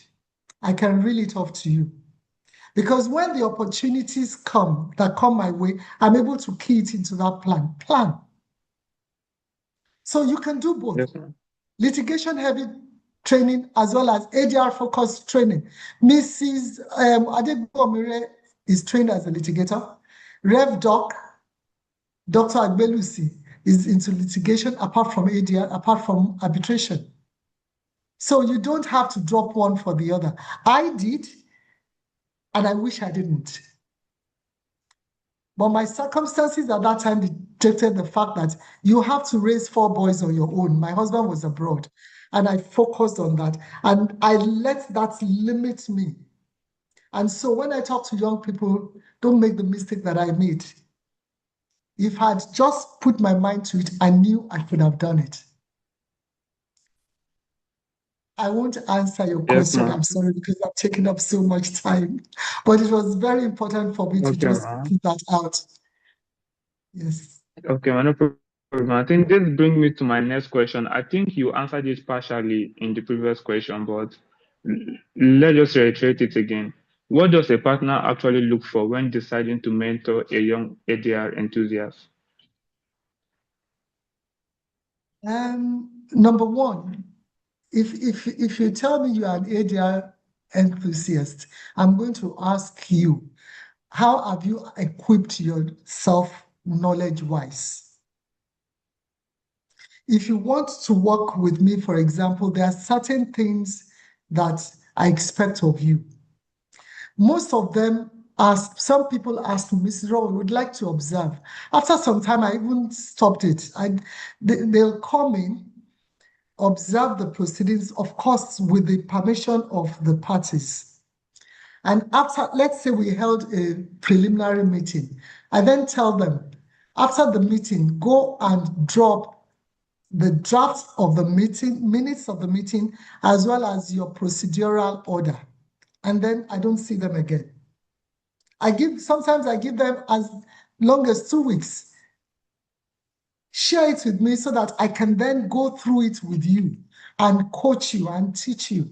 Speaker 2: I can reel it off to you. Because when the opportunities come that come my way, I'm able to key it into that plan. So you can do both.
Speaker 1: Yes, ma'am.
Speaker 2: Litigation heavy training as well as ADR focused training. Mrs. Adegomire is trained as a litigator. Rev Doc, Dr. Agbelusi, is into litigation apart from ADR, apart from arbitration. So you don't have to drop one for the other. I did, and I wish I didn't. But my circumstances at that time dictated the fact that you have to raise 4 boys on your own. My husband was abroad, and I focused on that. And I let that limit me. And so when I talk to young people, don't make the mistake that I made. If I'd just put my mind to it, I knew I could have done it. I won't answer your question, I'm sorry, because I've taken up so much time. But it was very important for me to just put that out. Yes.
Speaker 1: Okay, no problem. I think this brings me to my next question. I think you answered this partially in the previous question, but let's just reiterate it again. What does a partner actually look for when deciding to mentor a young ADR enthusiast?
Speaker 2: number one, if you tell me you are an ADR enthusiast, I'm going to ask you, how have you equipped yourself knowledge-wise? If you want to work with me, for example, there are certain things that I expect of you. Most of them ask, some people ask me, Mrs. Rowe, we would like to observe. After some time, I even stopped it. They'll come in, observe the proceedings, of course, with the permission of the parties. And after, let's say we held a preliminary meeting, I then tell them, after the meeting, go and drop the draft of the meeting, minutes of the meeting, as well as your procedural order. And then I don't see them again. Sometimes I give them as long as 2 weeks. Share it with me so that I can then go through it with you and coach you and teach you.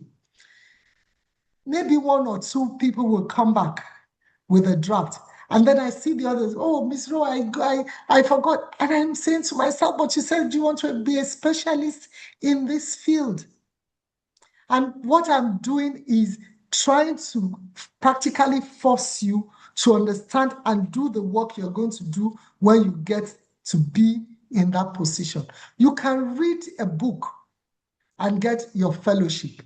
Speaker 2: Maybe 1 or 2 people will come back with a draft. And then I see the others, oh, Miss Rowe, I forgot. And I'm saying to myself, but you said you want to be a specialist in this field. And what I'm doing is trying to practically force you to understand and do the work you're going to do when you get to be in that position. You can read a book and get your fellowship.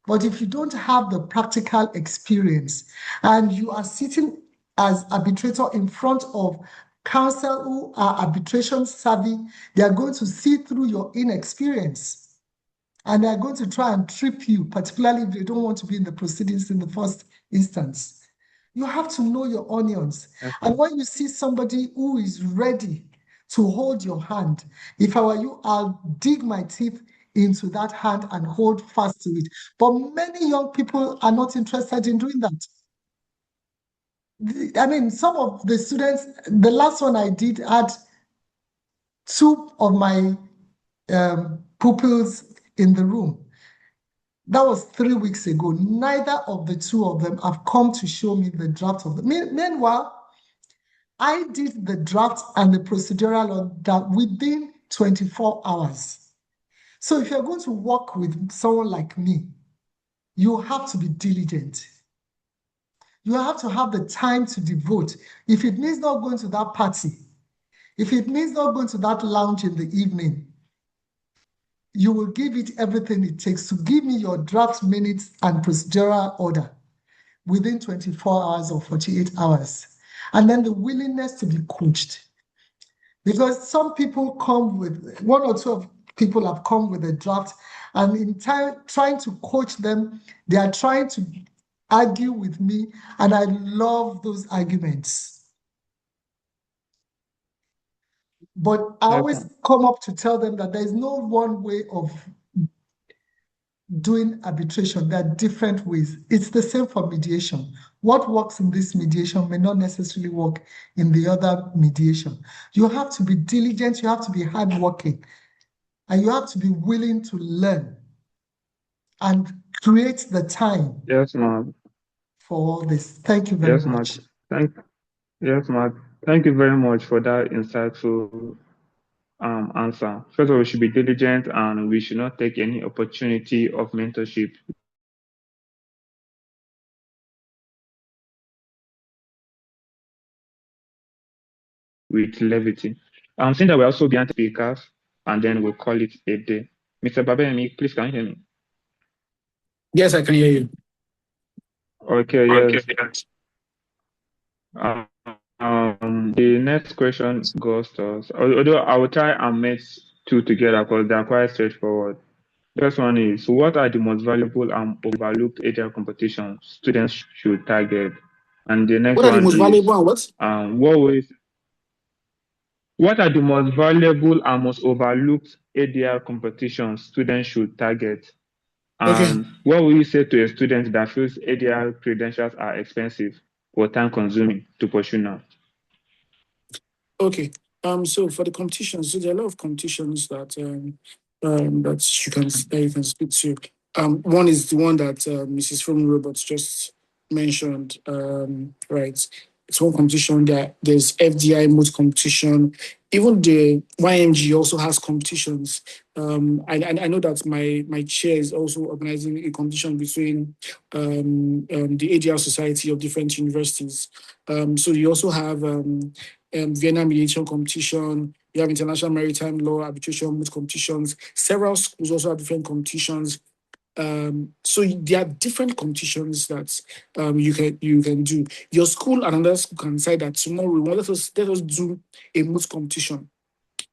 Speaker 2: But if you don't have the practical experience and you are sitting as arbitrator in front of counsel who are arbitration savvy, they are going to see through your inexperience. And they're going to try and trip you, particularly if they don't want to be in the proceedings in the first instance. You have to know your onions. Okay. And when you see somebody who is ready to hold your hand, if I were you, I'll dig my teeth into that hand and hold fast to it. But many young people are not interested in doing that. I mean, some of the students, the last one I did had 2 of my pupils in the room. That was 3 weeks ago. Neither of the 2 of them have come to show me the draft of the. Meanwhile, I did the draft and the procedural on that within 24 hours. So if you're going to work with someone like me, you have to be diligent. You have to have the time to devote. If it means not going to that party, if it means not going to that lounge in the evening, you will give it everything it takes to give me your draft minutes and procedural order within 24 hours or 48 hours. And then the willingness to be coached. Because some people come with, 1 or 2 of people have come with a draft, and in time trying to coach them, they are trying to argue with me, and I love those arguments. But I always come up to tell them that there is no one way of doing arbitration. There are different ways. It's the same for mediation. What works in this mediation may not necessarily work in the other mediation. You have to be diligent, you have to be hardworking, and you have to be willing to learn and create the time.
Speaker 1: Yes, ma'am.
Speaker 2: For all this. Thank you very much.
Speaker 1: Yes, ma'am. Thank you very much for that insightful answer. First of all, we should be diligent and we should not take any opportunity of mentorship with levity. I'm saying that we're also behind speakers and then we'll call it a day. Mr. Babemi, please can you hear me?
Speaker 3: Yes, I can hear you.
Speaker 1: Okay, yes. The next question goes to us. Although I will try and mix 2 together because they are quite straightforward. First one is, what are the most valuable and overlooked ADR competitions students should target? And the next
Speaker 3: one is,
Speaker 1: valuable
Speaker 3: and what?
Speaker 1: What are the most valuable and most overlooked ADR competitions students should target? And what will you say to a student that feels ADR credentials are expensive or time-consuming to pursue now?
Speaker 3: Okay. So for the competitions, so there are a lot of competitions that that you can speak to. One is the one that Mrs. From Roberts just mentioned. Right. It's one competition. There's FDI mode competition. even the YMG also has competitions. I know that my chair is also organizing a competition between the ADR Society of different universities. So you also have Vienna mediation competition. You have international maritime law arbitration moot competitions. Several schools also have different competitions. So there are different competitions that you can do. Your school and another school can decide that tomorrow let us do a moot competition.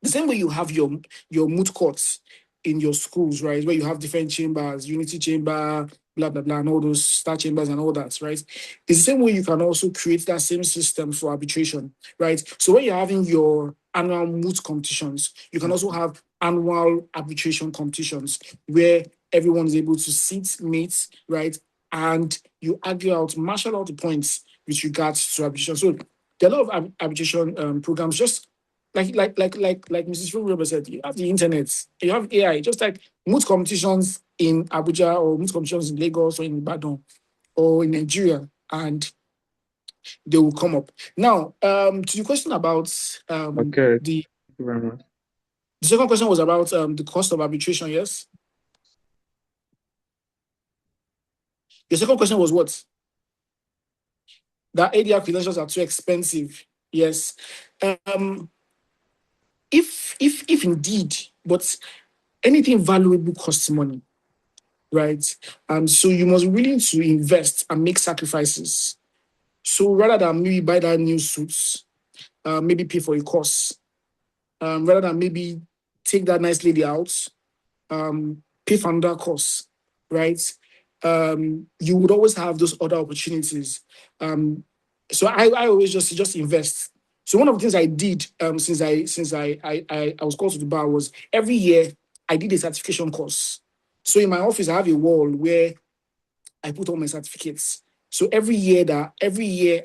Speaker 3: The same way you have your moot courts in your schools, right? Where you have different chambers, unity chamber, blah blah blah, and all those star chambers and all that, right? It's the same way you can also create that same system for arbitration, right? So when you're having your annual moot competitions, you can also have annual arbitration competitions where everyone is able to sit, meet, right? And you argue out, marshal out the points with regards to arbitration. So there are a lot of arbitration programs. Just like Mrs. Fulmer said, you have the internet, you have AI, just like moot competitions in Abuja or moot competitions in Lagos or in Ibadan or in Nigeria, and they will come up. Now, to the question about
Speaker 1: Okay,
Speaker 3: the
Speaker 1: thank you very much.
Speaker 3: the second question was about the cost of arbitration. Yes, the second question was what? That ADR credentials are too expensive. Yes. Um, if indeed, but anything valuable costs money, right? So you must be willing to invest and make sacrifices. So rather than maybe buy that new suits, maybe pay for a course, rather than maybe take that nice lady out, pay for another course, right? You would always have those other opportunities. So I always just invest. So one of the things I did since I was called to the bar was every year I did a certification course. So in my office, I have a wall where I put all my certificates. So every year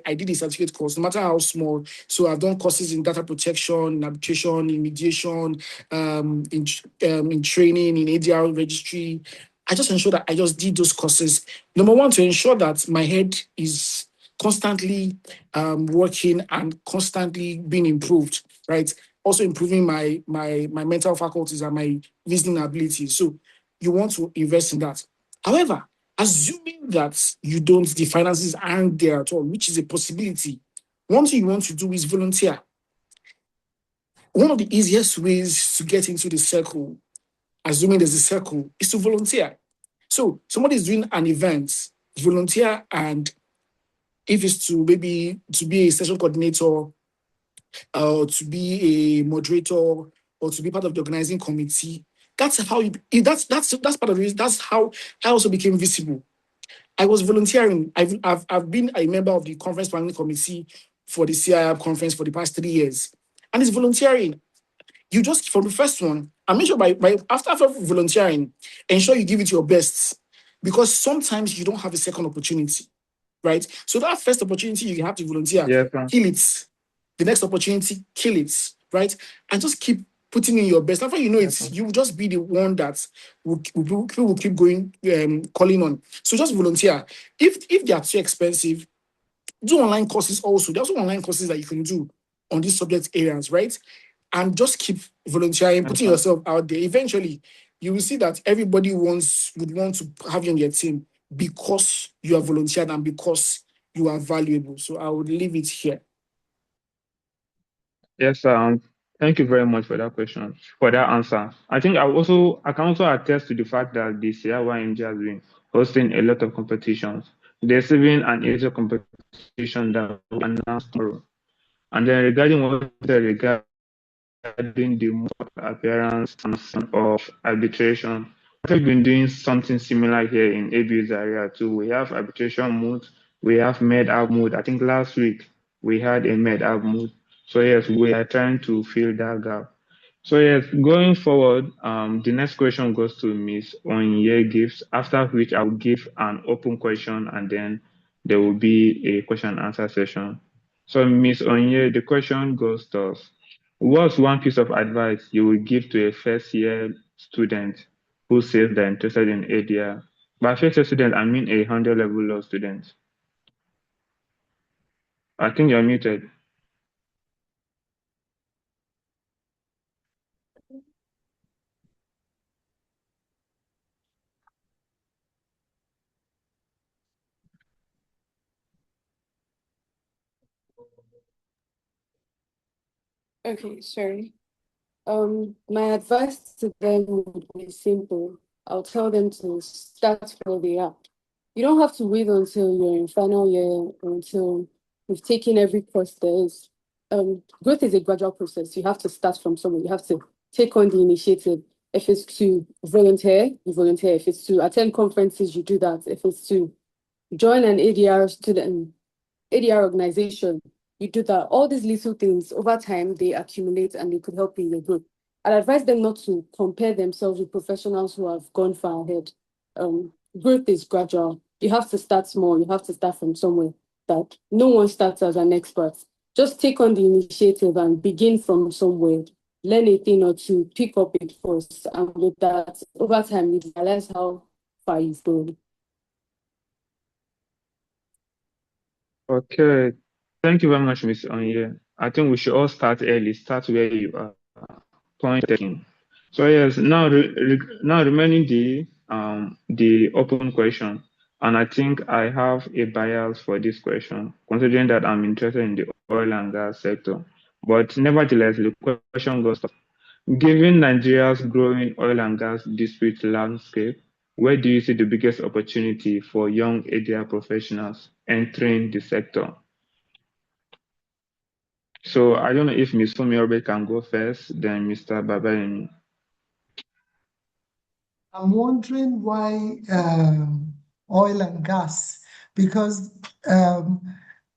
Speaker 3: I did a certificate course, no matter how small. So I've done courses in data protection, in arbitration, in mediation, in training, in ADR registry. I just ensure that I just did those courses. Number one, to ensure that my head is constantly working and constantly being improved, right? Also improving my mental faculties and my reasoning abilities. So you want to invest in that. However, assuming that the finances aren't there at all, which is a possibility, one thing you want to do is volunteer. One of the easiest ways to get into the circle, assuming there's a circle, is to volunteer. So somebody is doing an event, volunteer, and if it's to maybe to be a session coordinator, or to be a moderator, or to be part of the organizing committee, that's how you. That's part of it. That's how I also became visible. I was volunteering. I've been a member of the conference planning committee for the CIAB conference for the past 3 years. And it's volunteering. You just, from the first one, and make sure after volunteering, ensure you give it your best. Because sometimes you don't have a second opportunity, right? So that first opportunity you have to volunteer,
Speaker 1: Yes, sir.
Speaker 3: kill it. The next opportunity, kill it, right? And just keep putting in your best. After you know
Speaker 1: Yes, sir.
Speaker 3: it, you will just be the one that people will keep going, calling on. So just volunteer. If they are too expensive, do online courses also. There's also online courses that you can do on these subject areas, right? And just keep volunteering,
Speaker 1: Yes,
Speaker 3: putting
Speaker 1: sir.
Speaker 3: yourself out there. Eventually, you will see that everybody would want to have you on their team because you are volunteered and because you are valuable. So I would leave it here.
Speaker 1: Yes, sir. Thank you very much for that question, for that answer. I think I can also attest to the fact that the CIYMG has been hosting a lot of competitions. There's even an Asia competition that will announce tomorrow. And then regarding what you said regarding the mode appearance of arbitration, we've been doing something similar here in ABU's area too. We have arbitration mode, we have med-app mode. I think last week we had a med-app mode. So yes, we are trying to fill that gap. So yes, going forward, the next question goes to Miss Onye Gives, after which I'll give an open question and then there will be a question and answer session. So Miss Onye, the question goes to us. What's one piece of advice you would give to a first year student who says they're interested in ADR? By first year student, I mean 100 level law student. I think you're muted.
Speaker 4: Okay, sorry. My advice to them would be simple. I'll tell them to start where they are. You don't have to wait until you're in final year or until you've taken every course there is. Growth is a gradual process. You have to start from somewhere. You have to take on the initiative. If it's to volunteer, you volunteer. If it's to attend conferences, you do that. If it's to join an ADR organization, you do that. All these little things over time, they accumulate and they could help you in your growth. I'd advise them not to compare themselves with professionals who have gone far ahead. Growth is gradual. You have to start small. You have to start from somewhere that no one starts as an expert. Just take on the initiative and begin from somewhere. Learn a thing or two, pick up it first. And with that, over time, you realize how far you've gone.
Speaker 1: Okay. Thank you very much, Ms. Onye. I think we should all start early. Start where you are. Point taken. So yes, now remaining the open question, and I think I have a bias for this question, considering that I'm interested in the oil and gas sector. But nevertheless, the question goes: given Nigeria's growing oil and gas dispute landscape, where do you see the biggest opportunity for young ADR professionals entering the sector? So I don't know if Ms. Fumiobe can go first, then Mr. Babayemi.
Speaker 2: I'm wondering why oil and gas, because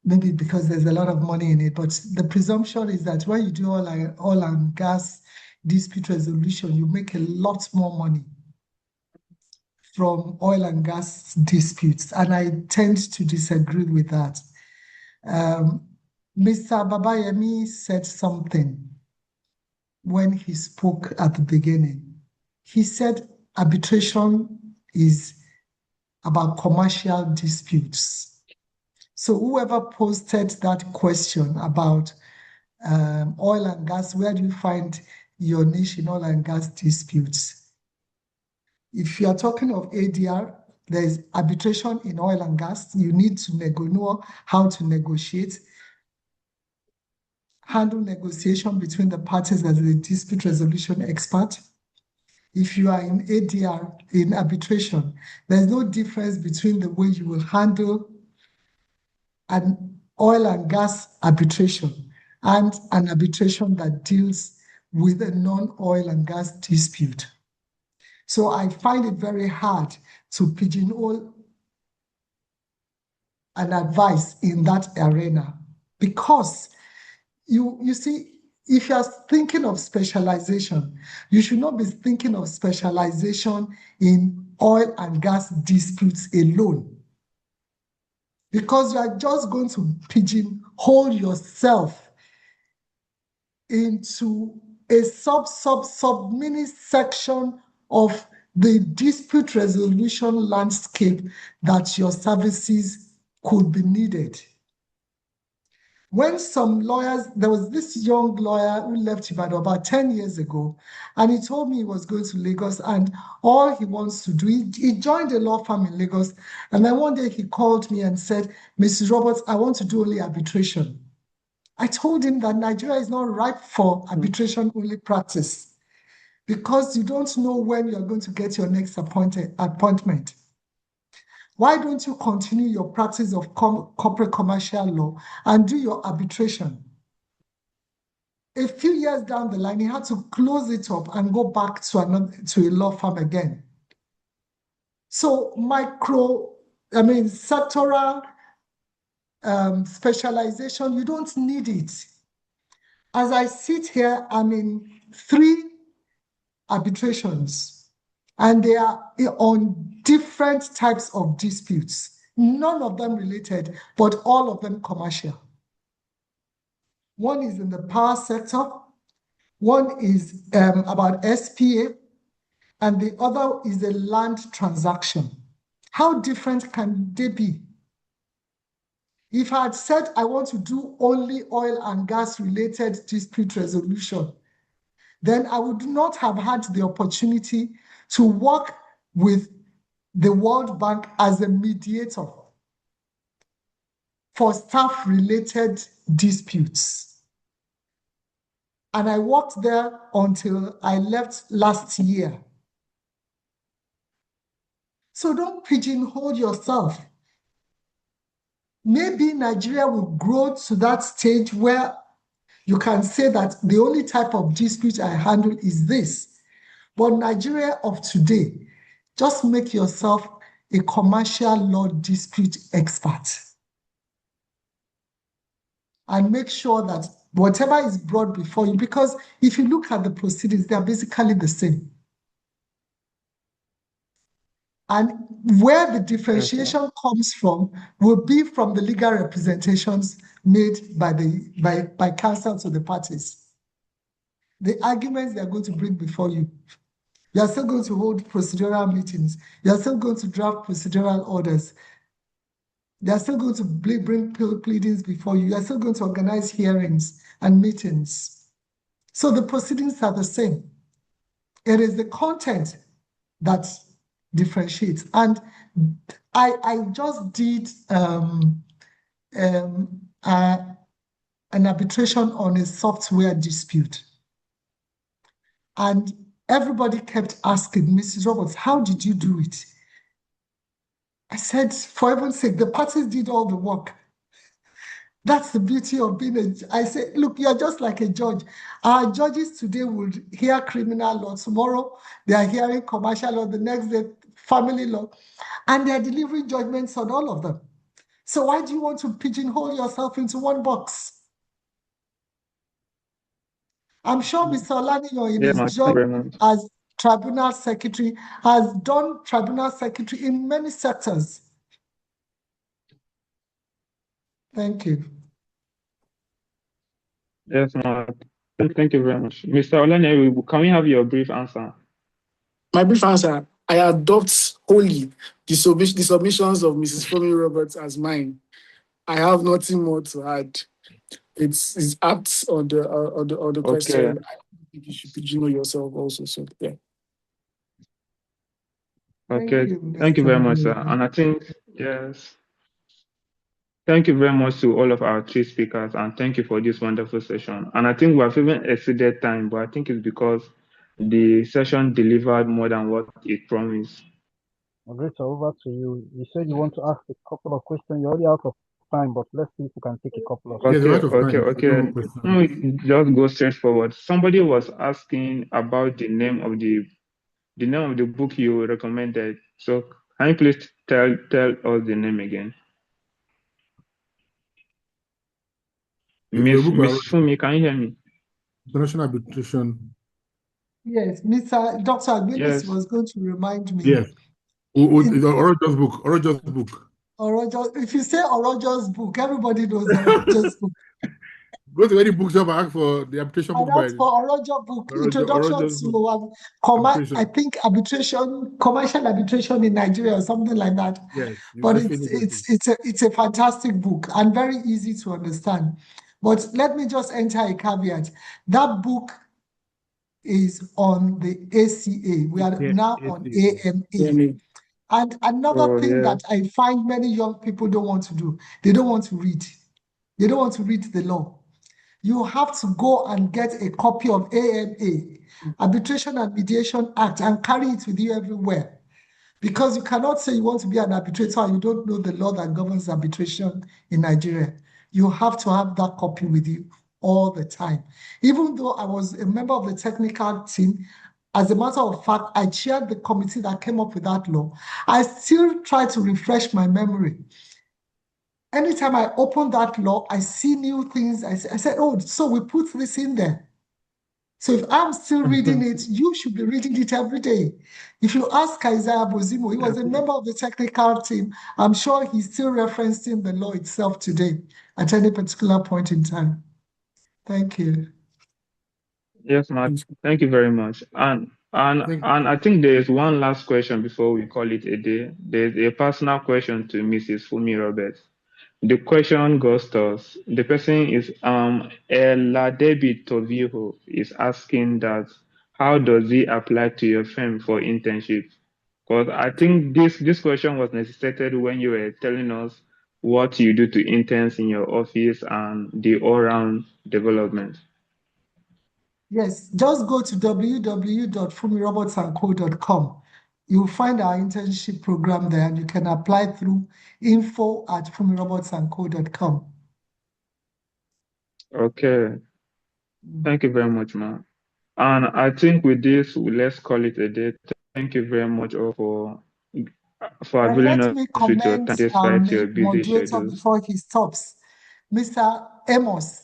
Speaker 2: maybe because there's a lot of money in it, but the presumption is that when you do oil and gas dispute resolution, you make a lot more money from oil and gas disputes, and I tend to disagree with that. Mr. Babayemi said something when he spoke at the beginning. He said arbitration is about commercial disputes. So whoever posted that question about oil and gas, where do you find your niche in oil and gas disputes? If you are talking of ADR, there's arbitration in oil and gas. You need to know how to negotiate, handle negotiation between the parties as a dispute resolution expert. If you are in ADR, in arbitration, there's no difference between the way you will handle an oil and gas arbitration and an arbitration that deals with a non-oil and gas dispute. So I find it very hard to pigeonhole an advice in that arena because you see, if you're thinking of specialization, you should not be thinking of specialization in oil and gas disputes alone, because you are just going to pigeonhole yourself into a sub mini section of the dispute resolution landscape that your services could be needed. When some lawyers, there was this young lawyer who left Ibadan about 10 years ago, and he told me he was going to Lagos, and all he wants to do, he joined a law firm in Lagos, and then one day he called me and said, Mrs. Roberts, I want to do only arbitration. I told him that Nigeria is not ripe for arbitration-only practice because you don't know when you're going to get your next appointment. Why don't you continue your practice of corporate commercial law and do your arbitration? A few years down the line, he had to close it up and go back to a law firm again. So sectoral specialization, you don't need it. As I sit here, I'm in 3 arbitrations, and they are on different types of disputes, none of them related, but all of them commercial. One is in the power sector, one is about SPA, and the other is a land transaction. How different can they be? If I had said I want to do only oil and gas related dispute resolution, then I would not have had the opportunity to work with the World Bank as a mediator. for staff-related disputes. And I worked there until I left last year. So don't pigeonhole yourself. Maybe Nigeria will grow to that stage where you can say that the only type of dispute I handle is this. But Nigeria of today, just make yourself a commercial law dispute expert. And make sure that whatever is brought before you, because if you look at the proceedings, they are basically the same. And where the differentiation comes from will be from the legal representations made by counsel to the parties. The arguments they are going to bring before you. You are still going to hold procedural meetings. You are still going to draft procedural orders. They are still going to bring pleadings before you. You are still going to organize hearings and meetings. So the proceedings are the same. It is the content that differentiates. And I just did an arbitration on a software dispute. And everybody kept asking, Mrs. Roberts, how did you do it? I said, for heaven's sake, the parties did all the work. That's the beauty of being I said, look, you're just like a judge. Our judges today would hear criminal law. Tomorrow, they are hearing commercial law. The next day, family law. And they're delivering judgments on all of them. So why do you want to pigeonhole yourself into one box? I'm sure Mr. Olaniyan in his job as tribunal secretary has done tribunal secretary in many sectors. Thank you.
Speaker 1: Yes, ma'am. Thank you very much. Mr. Olaniyan, can we have your brief answer?
Speaker 3: My brief answer, I adopt wholly the submissions of Mrs. Fumi Roberts as mine. I have nothing more to add. It's apt on the question. I think you should pigeonhole yourself also. So yeah.
Speaker 1: Okay. Thank you very much, sir. And I think yes. Thank you very much to all of our three speakers, and thank you for this wonderful session. And I think we have even exceeded time, but I think it's because the session delivered more than what it promised.
Speaker 5: Margaret, over to you. You said you want to ask a couple of questions. You're already out of time, but let's see if we can take a couple of.
Speaker 1: Okay. Just go straight forward. Somebody was asking about the name of the book you recommended. So can you please tell us the name again? Miss Fumi, can you hear me?
Speaker 6: International arbitration.
Speaker 2: Yes, Dr. Agbelis was going to remind me.
Speaker 6: Yes. Orojo's book.
Speaker 2: If you say Orojo's book, everybody knows Orojo's book.
Speaker 6: Go to any bookshop and ask for the arbitration book.
Speaker 2: That's for Orojo book, Introduction to I think commercial arbitration in Nigeria or something like that.
Speaker 6: Yes,
Speaker 2: but it's a fantastic book and very easy to understand. But let me just enter a caveat. That book is on the ACA. We are now on AMA. And another thing that I find many young people don't want to do, they don't want to read. They don't want to read the law. You have to go and get a copy of AMA, Arbitration and Mediation Act, and carry it with you everywhere. Because you cannot say you want to be an arbitrator and you don't know the law that governs arbitration in Nigeria. You have to have that copy with you all the time. Even though I was a member of the technical team, as a matter of fact, I chaired the committee that came up with that law. I still try to refresh my memory. Anytime I open that law, I see new things. I said, oh, so we put this in there. So if I'm still reading it, you should be reading it every day. If you ask Isaiah Bozimo, he was a member of the technical team. I'm sure he's still referencing the law itself today at any particular point in time. Thank you.
Speaker 1: Yes, Matt. Thank you very much. And I think there is one last question before we call it a day. There's a personal question to Mrs. Fumi Roberts. The question goes to us. The person is Eladebi Toviho is asking that how does it apply to your firm for internship? Because I think this question was necessitated when you were telling us what you do to interns in your office and the all-round development.
Speaker 2: Yes, just go to www.fumirobotsandco.com. You'll find our internship program there, and you can apply through info@fumirobotsandco.com.
Speaker 1: Okay. Thank you very much, ma'am. And I think with this, let's call it a day. Thank you very much all for
Speaker 2: And
Speaker 1: availing
Speaker 2: let
Speaker 1: us
Speaker 2: me
Speaker 1: with your
Speaker 2: commend
Speaker 1: time
Speaker 2: our
Speaker 1: despite your busy
Speaker 2: moderator
Speaker 1: schedules.
Speaker 2: before he stops. Mr. Amos,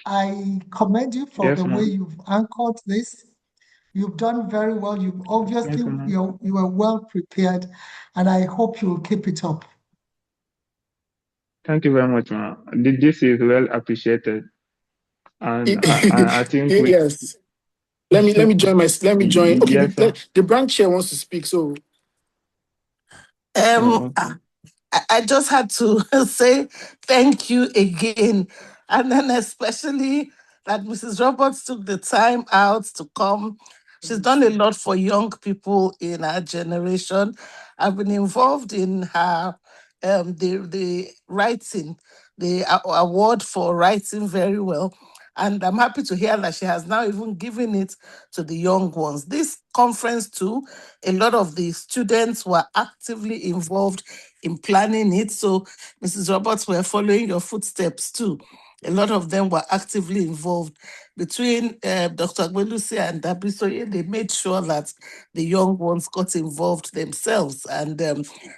Speaker 2: I commend you for
Speaker 1: Yes,
Speaker 2: the way
Speaker 1: ma'am.
Speaker 2: you've anchored this. You've done very well. You've obviously,
Speaker 1: Thank you, ma'am.
Speaker 2: you are well prepared, and I hope you'll keep it up.
Speaker 1: Thank you very much, ma'am. This is well appreciated. And I think we
Speaker 3: Yes. Let me join Okay,
Speaker 1: yes, sir.
Speaker 3: the branch chair wants to speak. So
Speaker 1: Okay.
Speaker 7: I just had to say thank you again. And then especially that Mrs. Roberts took the time out to come. She's done a lot for young people in our generation. I've been involved in her the writing, the award for writing very well. And I'm happy to hear that she has now even given it to the young ones. This conference too, a lot of the students were actively involved in planning it. So, Mrs. Roberts, we're following your footsteps too. A lot of them were actively involved. Between Dr. Agbelusi and Dabisoye, they made sure that the young ones got involved themselves, and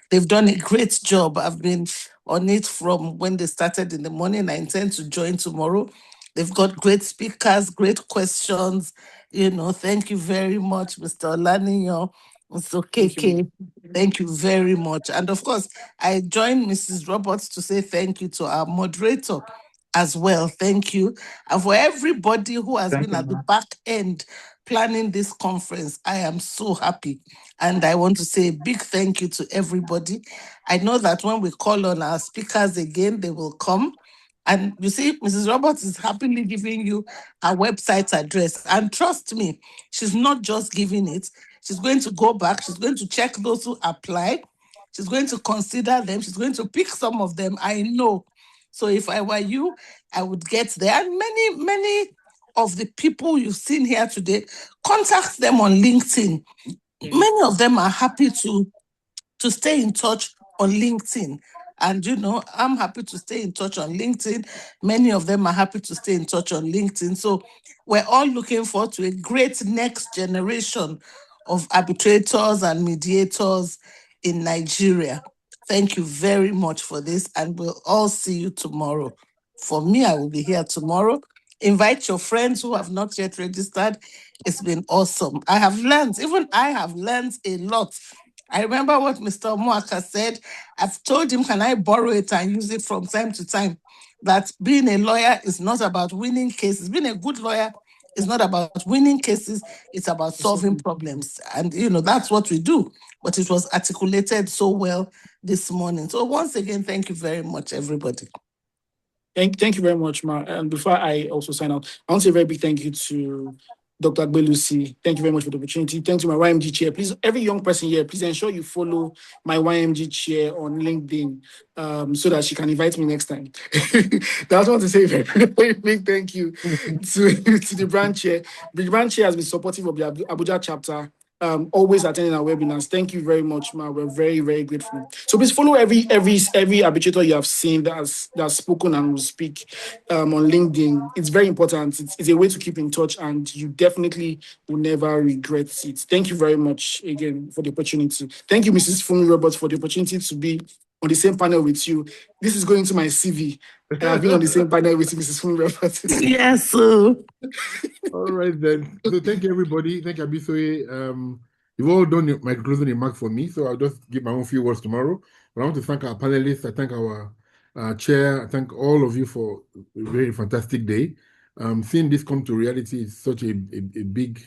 Speaker 7: they've done a great job. I've been on it from when they started in the morning. I intend to join tomorrow. They've got great speakers, great questions. Thank you very much, Mr. Olaniyan, Mr.
Speaker 3: thank you.
Speaker 7: KK. Thank you very much. And of course, I join Mrs. Roberts to say thank you to our moderator as well. Thank you. And for everybody who has
Speaker 1: Thank
Speaker 7: been
Speaker 1: you,
Speaker 7: at the
Speaker 1: ma'am.
Speaker 7: back end planning this conference, I am so happy. And I want to say a big thank you to everybody. I know that when we call on our speakers again, they will come. And you see, Mrs. Roberts is happily giving you her website address. And trust me, she's not just giving it. She's going to go back. She's going to check those who apply. She's going to consider them. She's going to pick some of them. I know. So if I were you, I would get there. And many of the people you've seen here today, contact them on LinkedIn. Many of them are happy to stay in touch on LinkedIn. And I'm happy to stay in touch on LinkedIn. Many of them are happy to stay in touch on LinkedIn. So we're all looking forward to a great next generation of arbitrators and mediators in Nigeria. Thank you very much for this, and we'll all see you tomorrow. For me, I will be here tomorrow. Invite your friends who have not yet registered. It's been awesome. I have learned a lot. I remember what Mr. Mwaka said. I've told him, can I borrow it and use it from time to time? That being a lawyer is not about winning cases. Being a good lawyer is not about winning cases. It's about solving problems. And, that's what we do. But it was articulated so well this morning. So once again, thank you very much, everybody.
Speaker 3: Thank you very much, Ma. And before I also sign out, I want to say a very big thank you to Dr. Agbelusi. Thank you very much for the opportunity. Thank you to my YMG chair. Please, every young person here, please ensure you follow my YMG chair on LinkedIn so that she can invite me next time. That's what I want to say. Very big thank you to the branch chair. The branch chair has been supportive of the Abuja chapter. Always attending our webinars. Thank you very much, Ma. We're very, very grateful. So please follow every arbitrator you have seen that's spoken and will speak on LinkedIn. It's very important. It's a way to keep in touch, and you definitely will never regret it. Thank you very much again for the opportunity. Thank you, Mrs. Fumi Roberts, for the opportunity to be on the same panel with you. This is going to my CV. I've been on the same panel with Mrs. Fumi Roberts.
Speaker 7: Yes.
Speaker 6: All right then. So thank you everybody. Thank you, Abisoye. You've all done my closing remarks for me, so I'll just give my own few words tomorrow. But I want to thank our panelists. I thank our chair. I thank all of you for a very fantastic day. Seeing this come to reality is such a big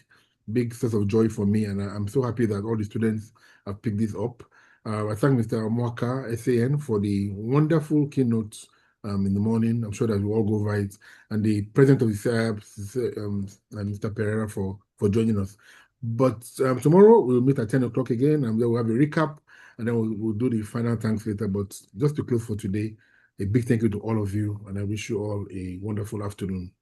Speaker 6: source of joy for me, and I'm so happy that all the students have picked this up. I thank Mr. Mwaka SAN for the wonderful keynote in the morning. I'm sure that we'll all go over it. And the president of the SAP, Mr. Pereira, for joining us. But tomorrow we'll meet at 10 o'clock again, and we'll have a recap. and then we'll do the final thanks later. But just to close for today, a big thank you to all of you, and I wish you all a wonderful afternoon.